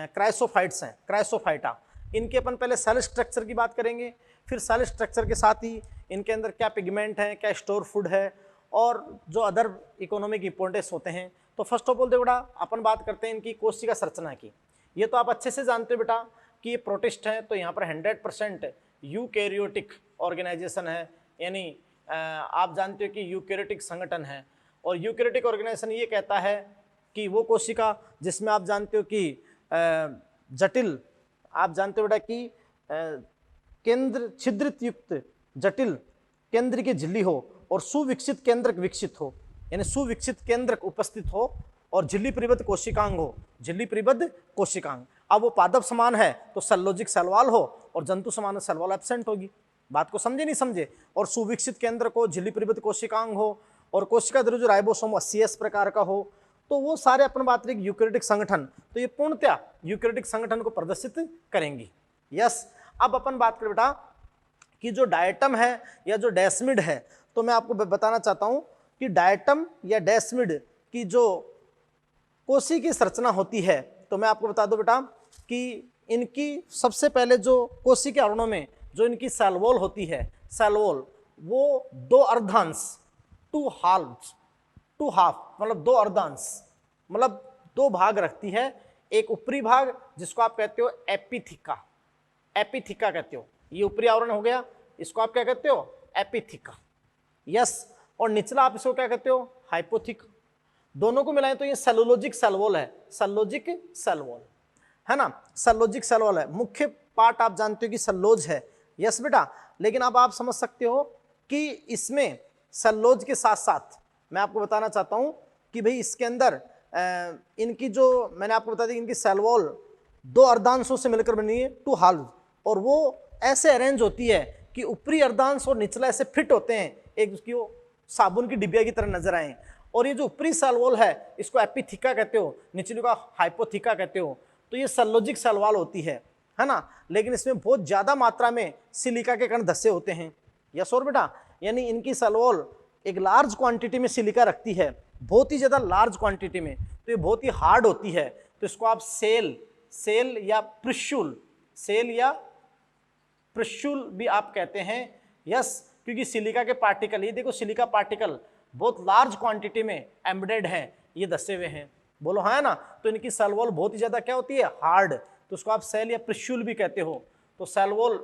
क्राइसोफाइट्स हैं, क्राइसोफाइटा, इनके अपन पहले सेल स्ट्रक्चर की बात करेंगे, फिर सेल स्ट्रक्चर के साथ ही इनके अंदर क्या पिगमेंट है, क्या स्टोर फूड है, और जो अदर इकोनॉमिक इंपॉर्टेंस होते हैं। तो फर्स्ट ऑफ ऑल देखो बेटा अपन बात करते हैं इनकी कोशिका संरचना की। ये तो आप अच्छे से जानते हो बेटा कि ये प्रोटिस्ट है, तो यहाँ पर 100% यूकैरियोटिक ऑर्गेनाइजेशन है, यानी आप जानते हो कि यूकैरियोटिक संगठन है। और यूकैरियोटिक ऑर्गेनाइजेशन ये कहता है कि वो कोशिका जिसमें आप जानते हो कि जटिल, आप जानते हो बेटा कि केंद्र छिद्रित युक्त जटिल केंद्र की झिल्ली हो और सुविकसित केंद्रक विकसित हो, यानी सुविकसित केंद्रक उपस्थित हो और झिल्ली परिबद्ध कोशिकांग हो, झिल्ली परिबद्ध कोशिकांग। अब वो पादप समान है तो सेलोजिक सेलवाल हो, और जंतु समान सेलवाल एब्सेंट होगी। बात को समझे नहीं समझे? और सुविकसित केंद्र को झिल्ली परिबद्ध कोशिकांग हो, और कोशिका द्रव्य जो राइबोसोम 80S प्रकार का हो, तो वो सारे अपन बात करें यूकैरियोटिक संगठन, तो ये पूर्णतया यूकैरियोटिक संगठन को प्रदर्शित करेंगी। यस, अब अपन बात करें बेटा कि जो डायटम है या जो डेस्मिड है, तो मैं आपको बताना चाहता हूं कि डायटम या डेस्मिड की जो कोशी की संरचना होती है, तो मैं आपको बता दूं बेटा कि इनकी सबसे पहले जो कोशी के आवरणों में जो इनकी सेल वॉल होती है, सेल वॉल वो 2 अर्धांश, 2 हाफ मतलब 2 अर्धांश, मतलब 2 भाग रखती है। एक ऊपरी भाग जिसको आप कहते हो एपिथिका कहते हो, ये ऊपरी आवरण हो गया, इसको आप क्या कहते हो? एपिथिका। यस, और निचला आप इसको क्या कहते हो? हाइपोथिका। दोनों को मिलाएं तो ये सेलुलोजिक सेल वॉल है, सेलुलोजिक सेल वॉल है ना, सेलुलोजिक सेल वॉल है। मुख्य पार्ट आप जानते हो कि सेलुलोज है। यस बेटा, लेकिन अब आप समझ सकते हो कि इसमें सेलुलोज के साथ साथ मैं आपको बताना चाहता हूं कि भाई इसके अंदर इनकी जो मैंने आपको बता दी, इनकी सेल वॉल 2 अर्धांशों से मिलकर बनी है, 2 हाल्व, और वो ऐसे अरेंज होती है कि ऊपरी अर्धांश और निचला ऐसे फिट होते हैं, एक उसकी वो साबुन की डिबिया की तरह नजर आए। और ये जो ऊपरी सेल वॉल है इसको एपिथिका कहते हो, निचली का हाइपोथिका कहते हो। तो ये सेलुलोजिक सेल वॉल होती है ना, लेकिन इसमें बहुत ज्यादा मात्रा में सिलिका के कण धसे होते हैं। यस और बेटा, यानी इनकी सेल वॉल एक लार्ज क्वांटिटी में सिलिका रखती है, बहुत ही ज्यादा लार्ज क्वांटिटी में, तो ये बहुत ही हार्ड होती है। तो इसको आप सेल या प्रिश्यूल, सेल या प्रिस्यूल भी आप कहते हैं। यस, क्योंकि सिलिका के पार्टिकल, ये देखो सिलिका पार्टिकल बहुत लार्ज क्वांटिटी में एम्बेडेड हैं, ये दसे हुए हैं, बोलो हाँ है ना। तो इनकी सेल वॉल बहुत ही ज्यादा क्या होती है, हार्ड, तो उसको आप सेल या प्रिस्यूल भी कहते हो। तो सेल वॉल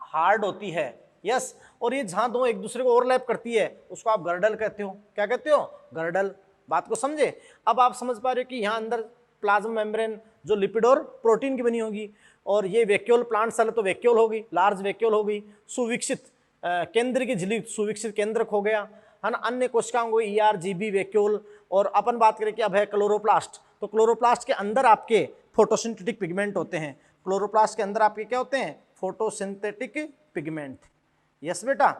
हार्ड होती है। यस, और ये जहां दो एक दूसरे को ओवरलैप करती है उसको आप गर्डल कहते हो। क्या कहते हो, गर्डल। बात को समझे। अब आप समझ पा रहे हो कि यहाँ अंदर प्लाज्मा मेम्ब्रेन जो लिपिड और प्रोटीन की बनी होगी, और ये वैक्यूल प्लांट सेल तो वैक्यूल होगी, लार्ज वैक्यूल होगी। सुविकसित केंद्र की झिल्ली सुविकसित केंद्रक हो गया है ना। अन्य कोशिकाओं को ER-GB वैक्यूल। और अपन बात करें कि अब है क्लोरोप्लास्ट, तो क्लोरोप्लास्ट के अंदर आपके फोटोसिंथेटिक पिगमेंट होते हैं। क्लोरोप्लास्ट के अंदर आपके क्या होते हैं, फोटोसिंथेटिक पिगमेंट। यस बेटा,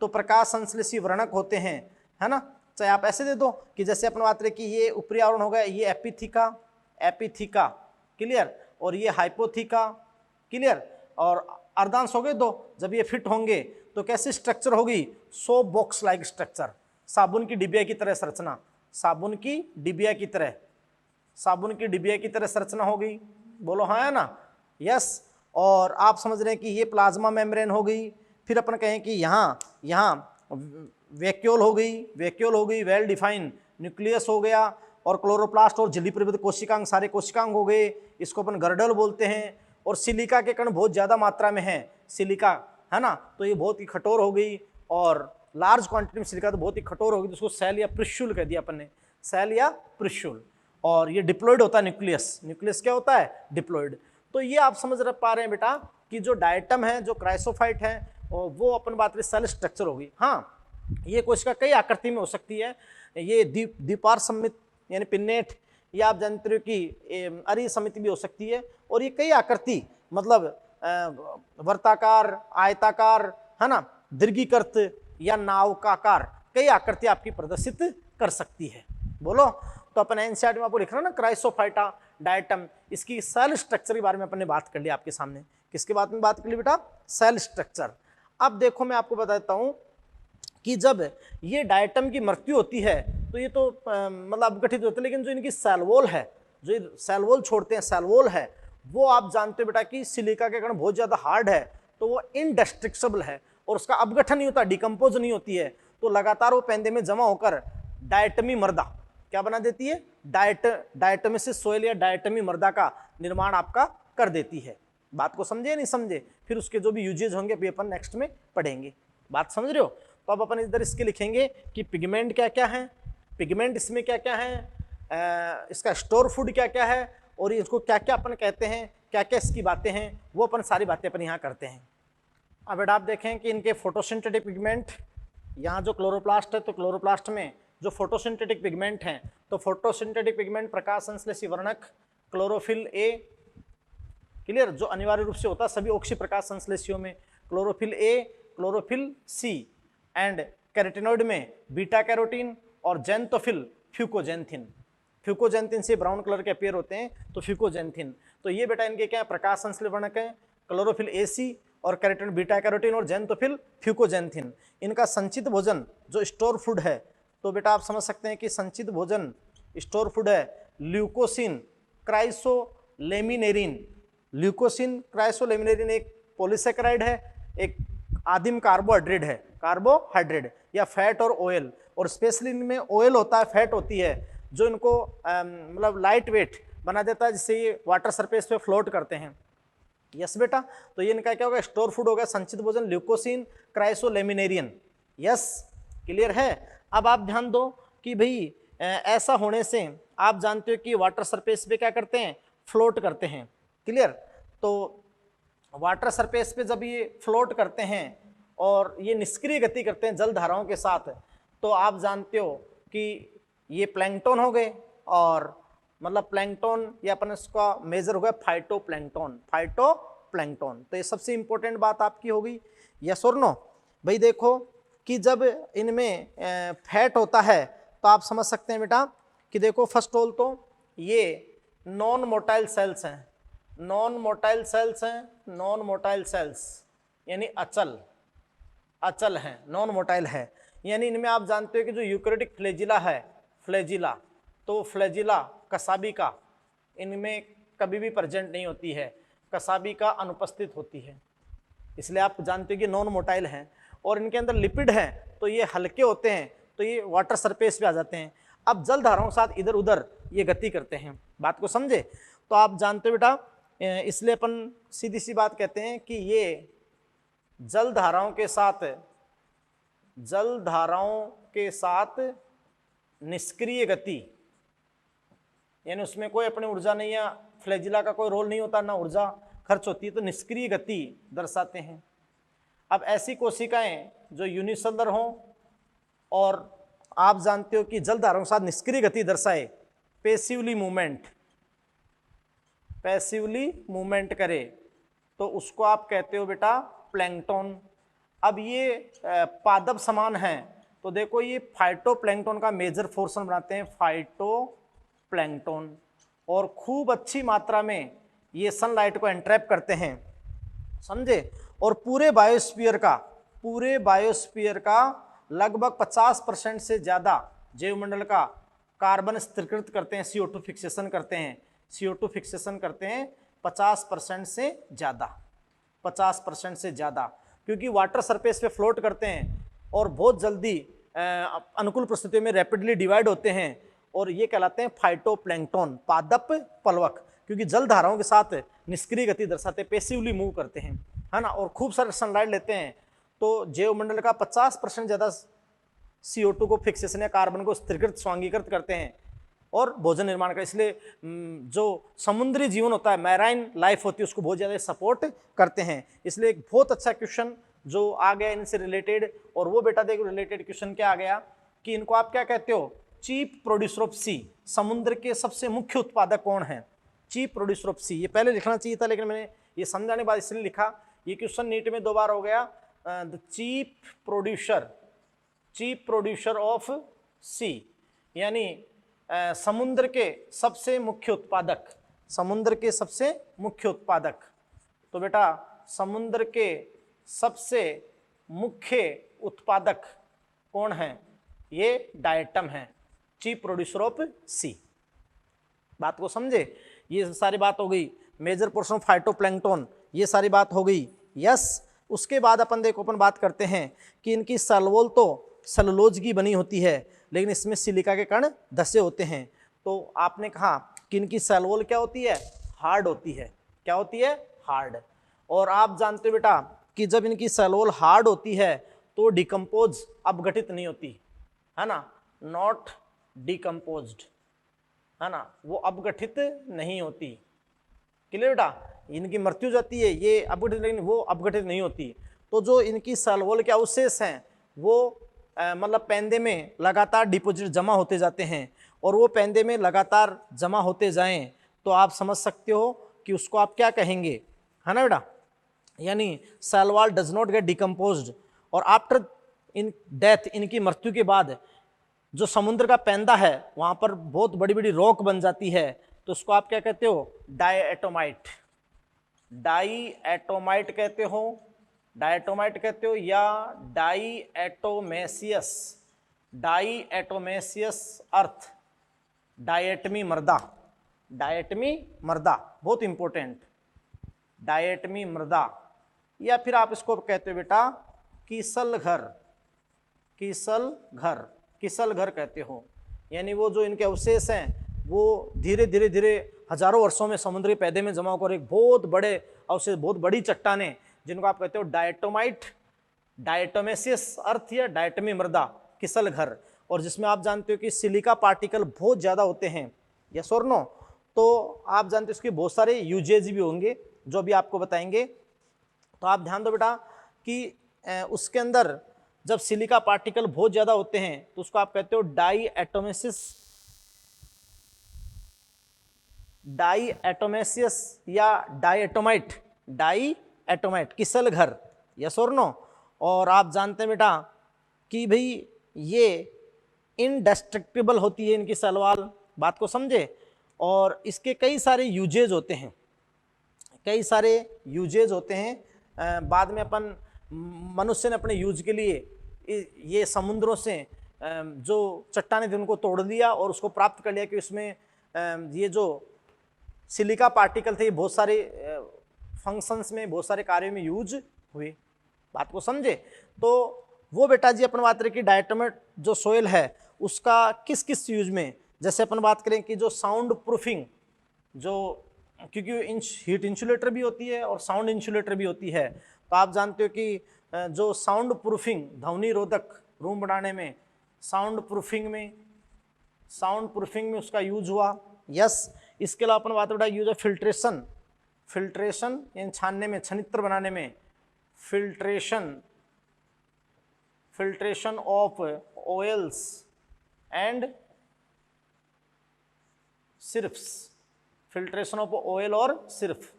तो प्रकाश संश्लेषी वर्णक होते हैं, है ना। चाहे आप ऐसे दे दो कि जैसे अपन बात करें कि ये ऊपरी आवरण हो गया, ये एपिथीका, एपिथीका क्लियर, और ये हाइपोथीका क्लियर, और अर्धांश हो गए दो। जब ये फिट होंगे तो कैसी स्ट्रक्चर होगी, सोप बॉक्स लाइक स्ट्रक्चर, साबुन की डिबिया की तरह संरचना, साबुन की डिबिया की तरह, साबुन की डिबिया की तरह संरचना होगी, बोलो हाँ है ना। यस, और आप समझ रहे हैं कि ये प्लाज्मा मेम्ब्रेन हो गई। फिर अपन कहें कि यहाँ वैक्यूल हो गई, वैक्यूल हो गई, वेल डिफाइन न्यूक्लियस हो गया, और क्लोरोप्लास्ट और झिल्ली परिबद्ध कोशिकांग, सारे कोशिकांग हो गए, इसको अपन गर्डल बोलते हैं। और सिलिका के कण बहुत ज़्यादा मात्रा में है, सिलिका है ना, तो ये बहुत ही कठोर हो गई, और लार्ज क्वांटिटी में सिलिका तो बहुत ही कठोर होगी, तो उसको सेल या प्रिस्यूल कह दिया अपन ने, सेल या प्रिस्यूल। और ये डिप्लॉयड होता है न्यूक्लियस, न्यूक्लियस क्या होता है, डिप्लॉयड। तो ये आप समझ पा रहे हैं बेटा कि जो डायटम है, जो क्राइसोफाइट है, वो अपन बात करें सेल स्ट्रक्चर होगी। हाँ, ये कोशिका कई आकृति में हो सकती है, ये द्विपार्श्व सममित यानी पिन्नेट, या आप जानते हो कि अरी समिति भी हो सकती है। और ये कई आकृति मतलब वर्ताकार, आयताकार, है ना, दीर्घीकृत या नावकाकार, कई आकृति आपकी प्रदर्शित कर सकती है, बोलो। तो अपन एनसीईआरटी में आपको लिख रहा ना, क्राइसोफाइटा डायटम, इसकी सेल स्ट्रक्चर के बारे में अपन ने बात कर ली आपके सामने। किसके बारे में बात कर ली बेटा, सेल स्ट्रक्चर। अब देखो मैं आपको बताता हूं कि जब ये डायटम की मृत्यु होती है तो ये तो मतलब अपघटित होते हैं, लेकिन जो इनकी सेल वॉल है, जो सेल वॉल छोड़ते हैं, सेल वॉल है, वो आप जानते हो बेटा कि सिलिका के कण बहुत ज्यादा हार्ड है, तो वो इनडेस्ट्रक्टिबल है, और उसका अपघटन नहीं होता, डिकम्पोज नहीं होती है, तो लगातार वो पेंदे में जमा होकर डायटमी मृदा क्या बना देती है, डायटोमिसिस सोइल या डायटमी मृदा का निर्माण आपका कर देती है। बात को समझे नहीं समझे, फिर उसके जो भी यूजेज होंगे अभी अपन नेक्स्ट में पढ़ेंगे। बात समझ रहे हो। तो अब अपन इधर इसके लिखेंगे कि पिगमेंट क्या क्या है, पिगमेंट इसमें क्या क्या है, इसका स्टोर फूड क्या क्या है, और इसको क्या क्या अपन कहते हैं, क्या क्या इसकी बातें हैं, वो अपन सारी बातें अपन यहाँ करते हैं। अब बेटा आप देखें कि इनके फोटोसिंथेटिक पिगमेंट, यहाँ जो क्लोरोप्लास्ट है, तो क्लोरोप्लास्ट में जो फोटोसिंथेटिक पिगमेंट हैं, तो फोटोसिंथेटिक पिगमेंट प्रकाश संश्लेषी वर्णक क्लोरोफिल ए क्लियर, जो अनिवार्य रूप से होता है सभी ऑक्सी प्रकाश संश्लेषियों में, chlorophyll a, chlorophyll c, and carotenoid में बीटा कैरोटीन, और जेंथोफिल फ्यूकोजेंथिन। फ्यूकोजेंथिन से ब्राउन कलर के अपीयर होते हैं, तो फ्यूकोजेंथिन। तो ये बेटा इनके क्या है, प्रकाश संश्लेषी वर्णक है, क्लोरोफिल ए सी और कैरोटीन बीटा कैरोटीन और जेंथोफिल फ्यूकोजेंथिन। इनका संचित भोजन जो स्टोर फूड है, तो बेटा आप समझ सकते हैं कि संचित भोजन स्टोर फूड है ल्यूकोसिन क्राइसोलेमिनेरिन। ल्यूकोसिन क्राइसोलेमिनेरिन एक पॉलीसेकेराइड है, एक आदिम कार्बोहाइड्रेट है, कार्बोहाइड्रेट या फैट और ऑयल, और स्पेशली इनमें ऑयल होता है, फैट होती है, जो इनको मतलब लाइट वेट बना देता है, जिससे ये वाटर सरफेस पे फ्लोट करते हैं। यस बेटा, तो ये इनका क्या होगा, स्टोर फूड होगा संचित भोजन ल्यूकोसिन क्राइसोलेमिनेरिन। यस क्लियर है। अब आप ध्यान दो कि भाई ऐसा होने से आप जानते हो कि वाटर सरफेस पे क्या करते हैं, फ्लोट करते हैं, क्लियर। तो वाटर सरफेस पे जब ये फ्लोट करते हैं और ये निष्क्रिय गति करते हैं जल धाराओं के साथ, तो आप जानते हो कि ये प्लैंकटन हो गए, और मतलब प्लैंकटन या अपन इसका मेजर हो गया फाइटोप्लैंकटन, फाइटोप्लैंकटन। तो ये सबसे इंपॉर्टेंट बात आपकी होगी। यस और नो। भाई देखो कि जब इनमें फैट होता है तो आप समझ सकते हैं बेटा कि देखो फर्स्ट ऑल तो ये नॉन मोटाइल सेल्स हैं, नॉन मोटाइल सेल्स हैं, नॉन मोटाइल सेल्स यानी अचल, अचल हैं, नॉन मोटाइल है। यानी इनमें आप जानते हो कि जो यूकैरियोटिक फ्लैजिला है, फ्लैजिला, तो फ्लैजिला कसाबी का इनमें कभी भी प्रेजेंट नहीं होती है। कसाबी का अनुपस्थित होती है, इसलिए आप जानते हो कि नॉन मोटाइल हैं और इनके अंदर लिपिड हैं तो ये हल्के होते हैं, तो ये वाटर सरफेस पे आ जाते हैं। अब जल धाराओं के साथ इधर उधर ये गति करते हैं, बात को समझे। तो आप जानते हो बेटा, इसलिए अपन सीधी सी बात कहते हैं कि ये जल धाराओं के साथ निष्क्रिय गति, यानी उसमें कोई अपनी ऊर्जा नहीं है, फ्लैजिला का कोई रोल नहीं होता, ना ऊर्जा खर्च होती है, तो निष्क्रिय गति दर्शाते हैं। अब ऐसी कोशिकाएं जो यूनिसेलुलर हों और आप जानते हो कि जल धाराओं के साथ निष्क्रिय गति दर्शाए, पैसिवली मूवमेंट करे, तो उसको आप कहते हो बेटा प्लैंकटन। अब ये पादप समान हैं, तो देखो ये फाइटोप्लैंक्टन का मेजर पोर्शन बनाते हैं, फाइटोप्लैंक्टन, और खूब अच्छी मात्रा में ये सनलाइट को एंट्रैप करते हैं, समझे। और पूरे बायोस्फीयर का लगभग 50% से ज़्यादा जैवमंडल का कार्बन स्थिरीकृत करते हैं, CO2 फिक्सेशन करते हैं, 50% से ज़्यादा, क्योंकि वाटर सरफेस पे फ्लोट करते हैं और बहुत जल्दी अनुकूल परिस्थितियों में रैपिडली डिवाइड होते हैं, और ये कहलाते हैं फाइटोप्लैंक्टन, पादप पलवक, क्योंकि जल धाराओं के साथ निष्क्रिय गति दर्शाते, पैसिवली मूव करते हैं, है ना, और खूब सारे सनलाइट लेते हैं, तो जैवमंडल का 50% ज़्यादा CO2 को फिक्सेशन या कार्बन को स्थिरीकृत स्वांगीकृत करते हैं और भोजन निर्माण का, इसलिए जो समुद्री जीवन होता है, मैराइन लाइफ होती है, उसको बहुत ज़्यादा सपोर्ट करते हैं। इसलिए एक बहुत अच्छा क्वेश्चन जो आ गया इनसे रिलेटेड, और वो बेटा देखो रिलेटेड क्वेश्चन क्या आ गया कि इनको आप क्या कहते हो, चीफ प्रोड्यूसर ऑफ सी, समुद्र के सबसे मुख्य उत्पादक कौन है, चीफ प्रोड्यूसर ऑफ सी। ये पहले लिखना चाहिए था, लेकिन मैंने ये समझाने के बाद इसलिए लिखा, ये क्वेश्चन नीट में 2 बार हो गया, द चीफ प्रोड्यूसर ऑफ सी, यानी समुद्र के सबसे मुख्य उत्पादक, तो बेटा समुद्र के सबसे मुख्य उत्पादक कौन है, ये डायटम है, चीफ प्रोड्यूसर ऑफ सी। बात को समझे, ये सारी बात हो गई, मेजर पोर्शन ऑफ फाइटोप्लैंक्टन, ये सारी बात हो गई, यस। उसके बाद अपन देखो, अपन बात करते हैं कि इनकी सेलवोल तो सेलुलोज की बनी होती है, लेकिन इसमें सिलिका के कण धसे होते हैं। तो आपने कहा कि इनकी सेलवोल क्या होती है, हार्ड होती है, क्या होती है, हार्ड। और आप जानते हो बेटा कि जब इनकी सेलवोल हार्ड होती है तो डिकम्पोज, अपघटित नहीं होती, है ना, नॉट डिकम्पोज्ड, है ना, वो अपघटित नहीं होती, क्लियर बेटा, इनकी मृत्यु जाती है, ये अपघटित, लेकिन वो अपघटित नहीं होती। तो जो इनकी सेलवोल के अवशेष हैं वो मतलब पेंदे में लगातार डिपोजिट जमा होते जाते हैं, और वो पेंदे में लगातार जमा होते जाएं तो आप समझ सकते हो कि उसको आप क्या कहेंगे, है ना बेटा, यानी cell wall does not get decomposed, और आफ्टर इन डेथ, इनकी मृत्यु के बाद जो समुद्र का पेंदा है वहाँ पर बहुत बड़ी बड़ी रॉक बन जाती है, तो उसको आप क्या कहते हो, डायएटोमाइट कहते हो, डायटोमाइट कहते हो, या डाईएटोमेसियस अर्थ, डायटमी मृदा, बहुत इंपॉर्टेंट, डायटमी मृदा, या फिर आप इसको कहते हो बेटा कीसल घर कहते हो, यानी वो जो इनके अवशेष हैं वो धीरे धीरे हजारों वर्षों में समुद्र के पैदे में जमा होकर एक बहुत बड़े अवशेष, बहुत बड़ी चट्टानें, जिनको आप कहते हो डायटोमाइट, डायटोमेसियस अर्थ या डायटमी मृदा, किसल घर, और जिसमें आप जानते हो कि सिलिका पार्टिकल बहुत ज़्यादा होते हैं, यस और नो। तो आप जानते हो इसके बहुत सारे यूजेज भी होंगे जो भी आपको बताएंगे। तो आप ध्यान दो बेटा कि उसके अंदर जब सिलिका पार्टिकल बहुत ज़्यादा होते हैं तो उसको आप कहते हो डाईएटोमेसियस या डाईएटोमाइट, किसल घर, यस और नो। और आप जानते हैं बेटा कि भाई ये इनडेस्ट्रक्टिबल होती है इनकी सलवाल, बात को समझे, और इसके कई सारे यूजेज होते हैं, बाद में अपन मनुष्य ने अपने यूज के लिए ये समुद्रों से जो चट्टानें थी उनको तोड़ दिया और उसको प्राप्त कर लिया कि उसमें ये जो सिलिका पार्टिकल थे ये बहुत सारे फंक्शंस में, बहुत सारे कार्यों में यूज हुए। बात को समझे? तो वो बेटा जी अपन बात करें कि डायटोमेट जो सोयल है उसका किस किस यूज में, जैसे अपन बात करें कि जो साउंड प्रूफिंग, जो क्योंकि हीट इंसुलेटर भी होती है और साउंड इंसुलेटर भी होती है, तो आप जानते हो कि जो साउंड प्रूफिंग, ध्वनि रोधक रूम बनाने में साउंड प्रूफिंग में उसका यूज हुआ। यस, इसके अलावा अपन बात यूज है फिल्ट्रेशन यानी छानने में, छनित्र बनाने में, filtration of oils and syrups, filtration of oil और सिर्फ,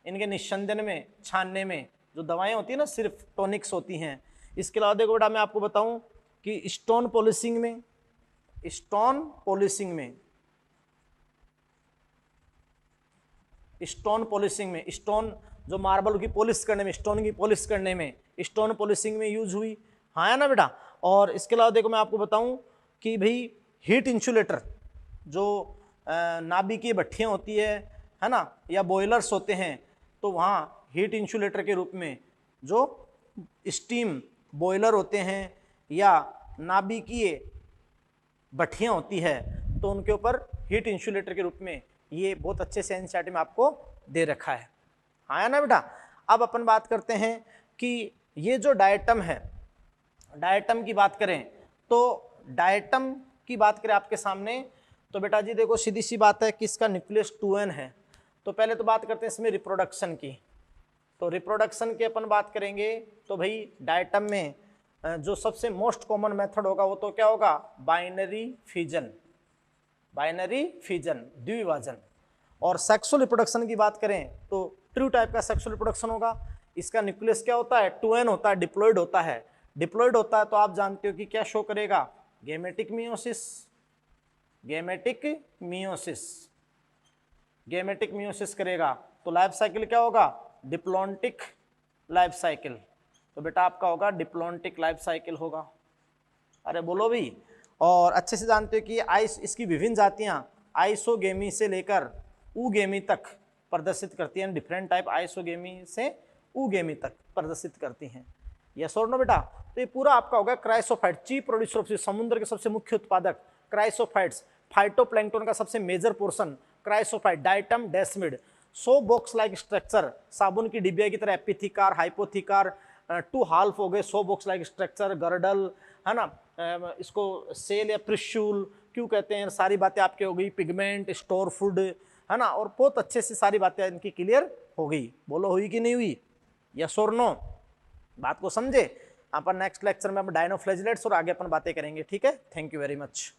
इनके निस्संदन में, छानने में, जो दवाएं होती है ना, सिर्फ टॉनिक्स होती हैं। इसके अलावा देखो बेटा मैं आपको बताऊं कि स्टोन पॉलिशिंग में, स्टोन जो मार्बल की पॉलिश करने में, स्टोन की पॉलिश करने में, स्टोन पॉलिशिंग में यूज हुई। हाँ है ना बेटा? और इसके अलावा देखो मैं आपको बताऊं कि भाई हीट इंसुलेटर, जो नाभिकीय भट्टियाँ होती है ना, या बॉयलर्स होते हैं, तो वहाँ हीट इंसुलेटर के रूप में जो स्टीम बॉयलर होते हैं या नाभिकीय भट्टियाँ होती है, तो उनके ऊपर हीट इंसुलेटर के रूप में ये बहुत अच्छे से एनसीईआरटी में आपको दे रखा है। हाँ है ना बेटा? अब अपन बात करते हैं कि ये जो डायटम है, डायटम की बात करें तो डायटम की बात करें आपके सामने, तो बेटा जी देखो सीधी सी बात है कि इसका न्यूक्लियस 2n है। तो पहले तो बात करते हैं इसमें रिप्रोडक्शन की। तो रिप्रोडक्शन की अपन बात करेंगे तो भाई डायटम में जो सबसे मोस्ट कॉमन मेथड होगा वो तो क्या होगा? बाइनरी फिजन, द्विविभाजन। और सेक्सुअल रिप्रोडक्शन की बात करें तो ट्रू टाइप का सेक्सुअल रिप्रोडक्शन होगा। इसका न्यूक्लियस क्या होता है? 2n होता है, डिप्लॉयड होता है। डिप्लॉयड होता है तो आप जानते हो कि क्या शो करेगा? गेमेटिक मियोसिस करेगा। तो लाइफ साइकिल क्या होगा? Diplontic life cycle. तो बेटा आपका होगा डिप्लॉन्टिक लाइफ साइकिल होगा। अरे बोलो भी। और अच्छे से जानते हो कि इसकी विभिन्न जातियां आइसोगेमी से लेकर ऊगेमी तक प्रदर्शित करती हैं। डिफरेंट टाइप आइसोगेमी से ऊगेमी तक प्रदर्शित करती हैं। यस और नो बेटा? तो ये पूरा आपका होगा क्राइसोफाइट, चीफ प्रोड्यूसर ऑफ, समुद्र के सबसे मुख्य उत्पादक क्राइसोफाइट्स, फाइटोप्लैंक्टन का सबसे major portion chrysophyte, diatom desmid, 100 box like structure, साबुन की डिबिया की तरह एपिथिकार, हाइपोथिकार, 2 हाल्फ हो गए, 100 बॉक्स लाइक स्ट्रक्चर, गर्डल है ना, इसको सेल या प्रिश्यूल क्यों कहते हैं, सारी बातें आपकी हो गई। पिगमेंट, स्टोर फूड है ना, और बहुत अच्छे से सारी बातें इनकी क्लियर हो गई। बोलो हुई कि नहीं हुई? यस और नो? बात को समझे? अपन नेक्स्ट लेक्चर में अपन डायनोफ्लैजिलेट्स और आगे अपन बातें करेंगे। ठीक है, थैंक यू वेरी मच।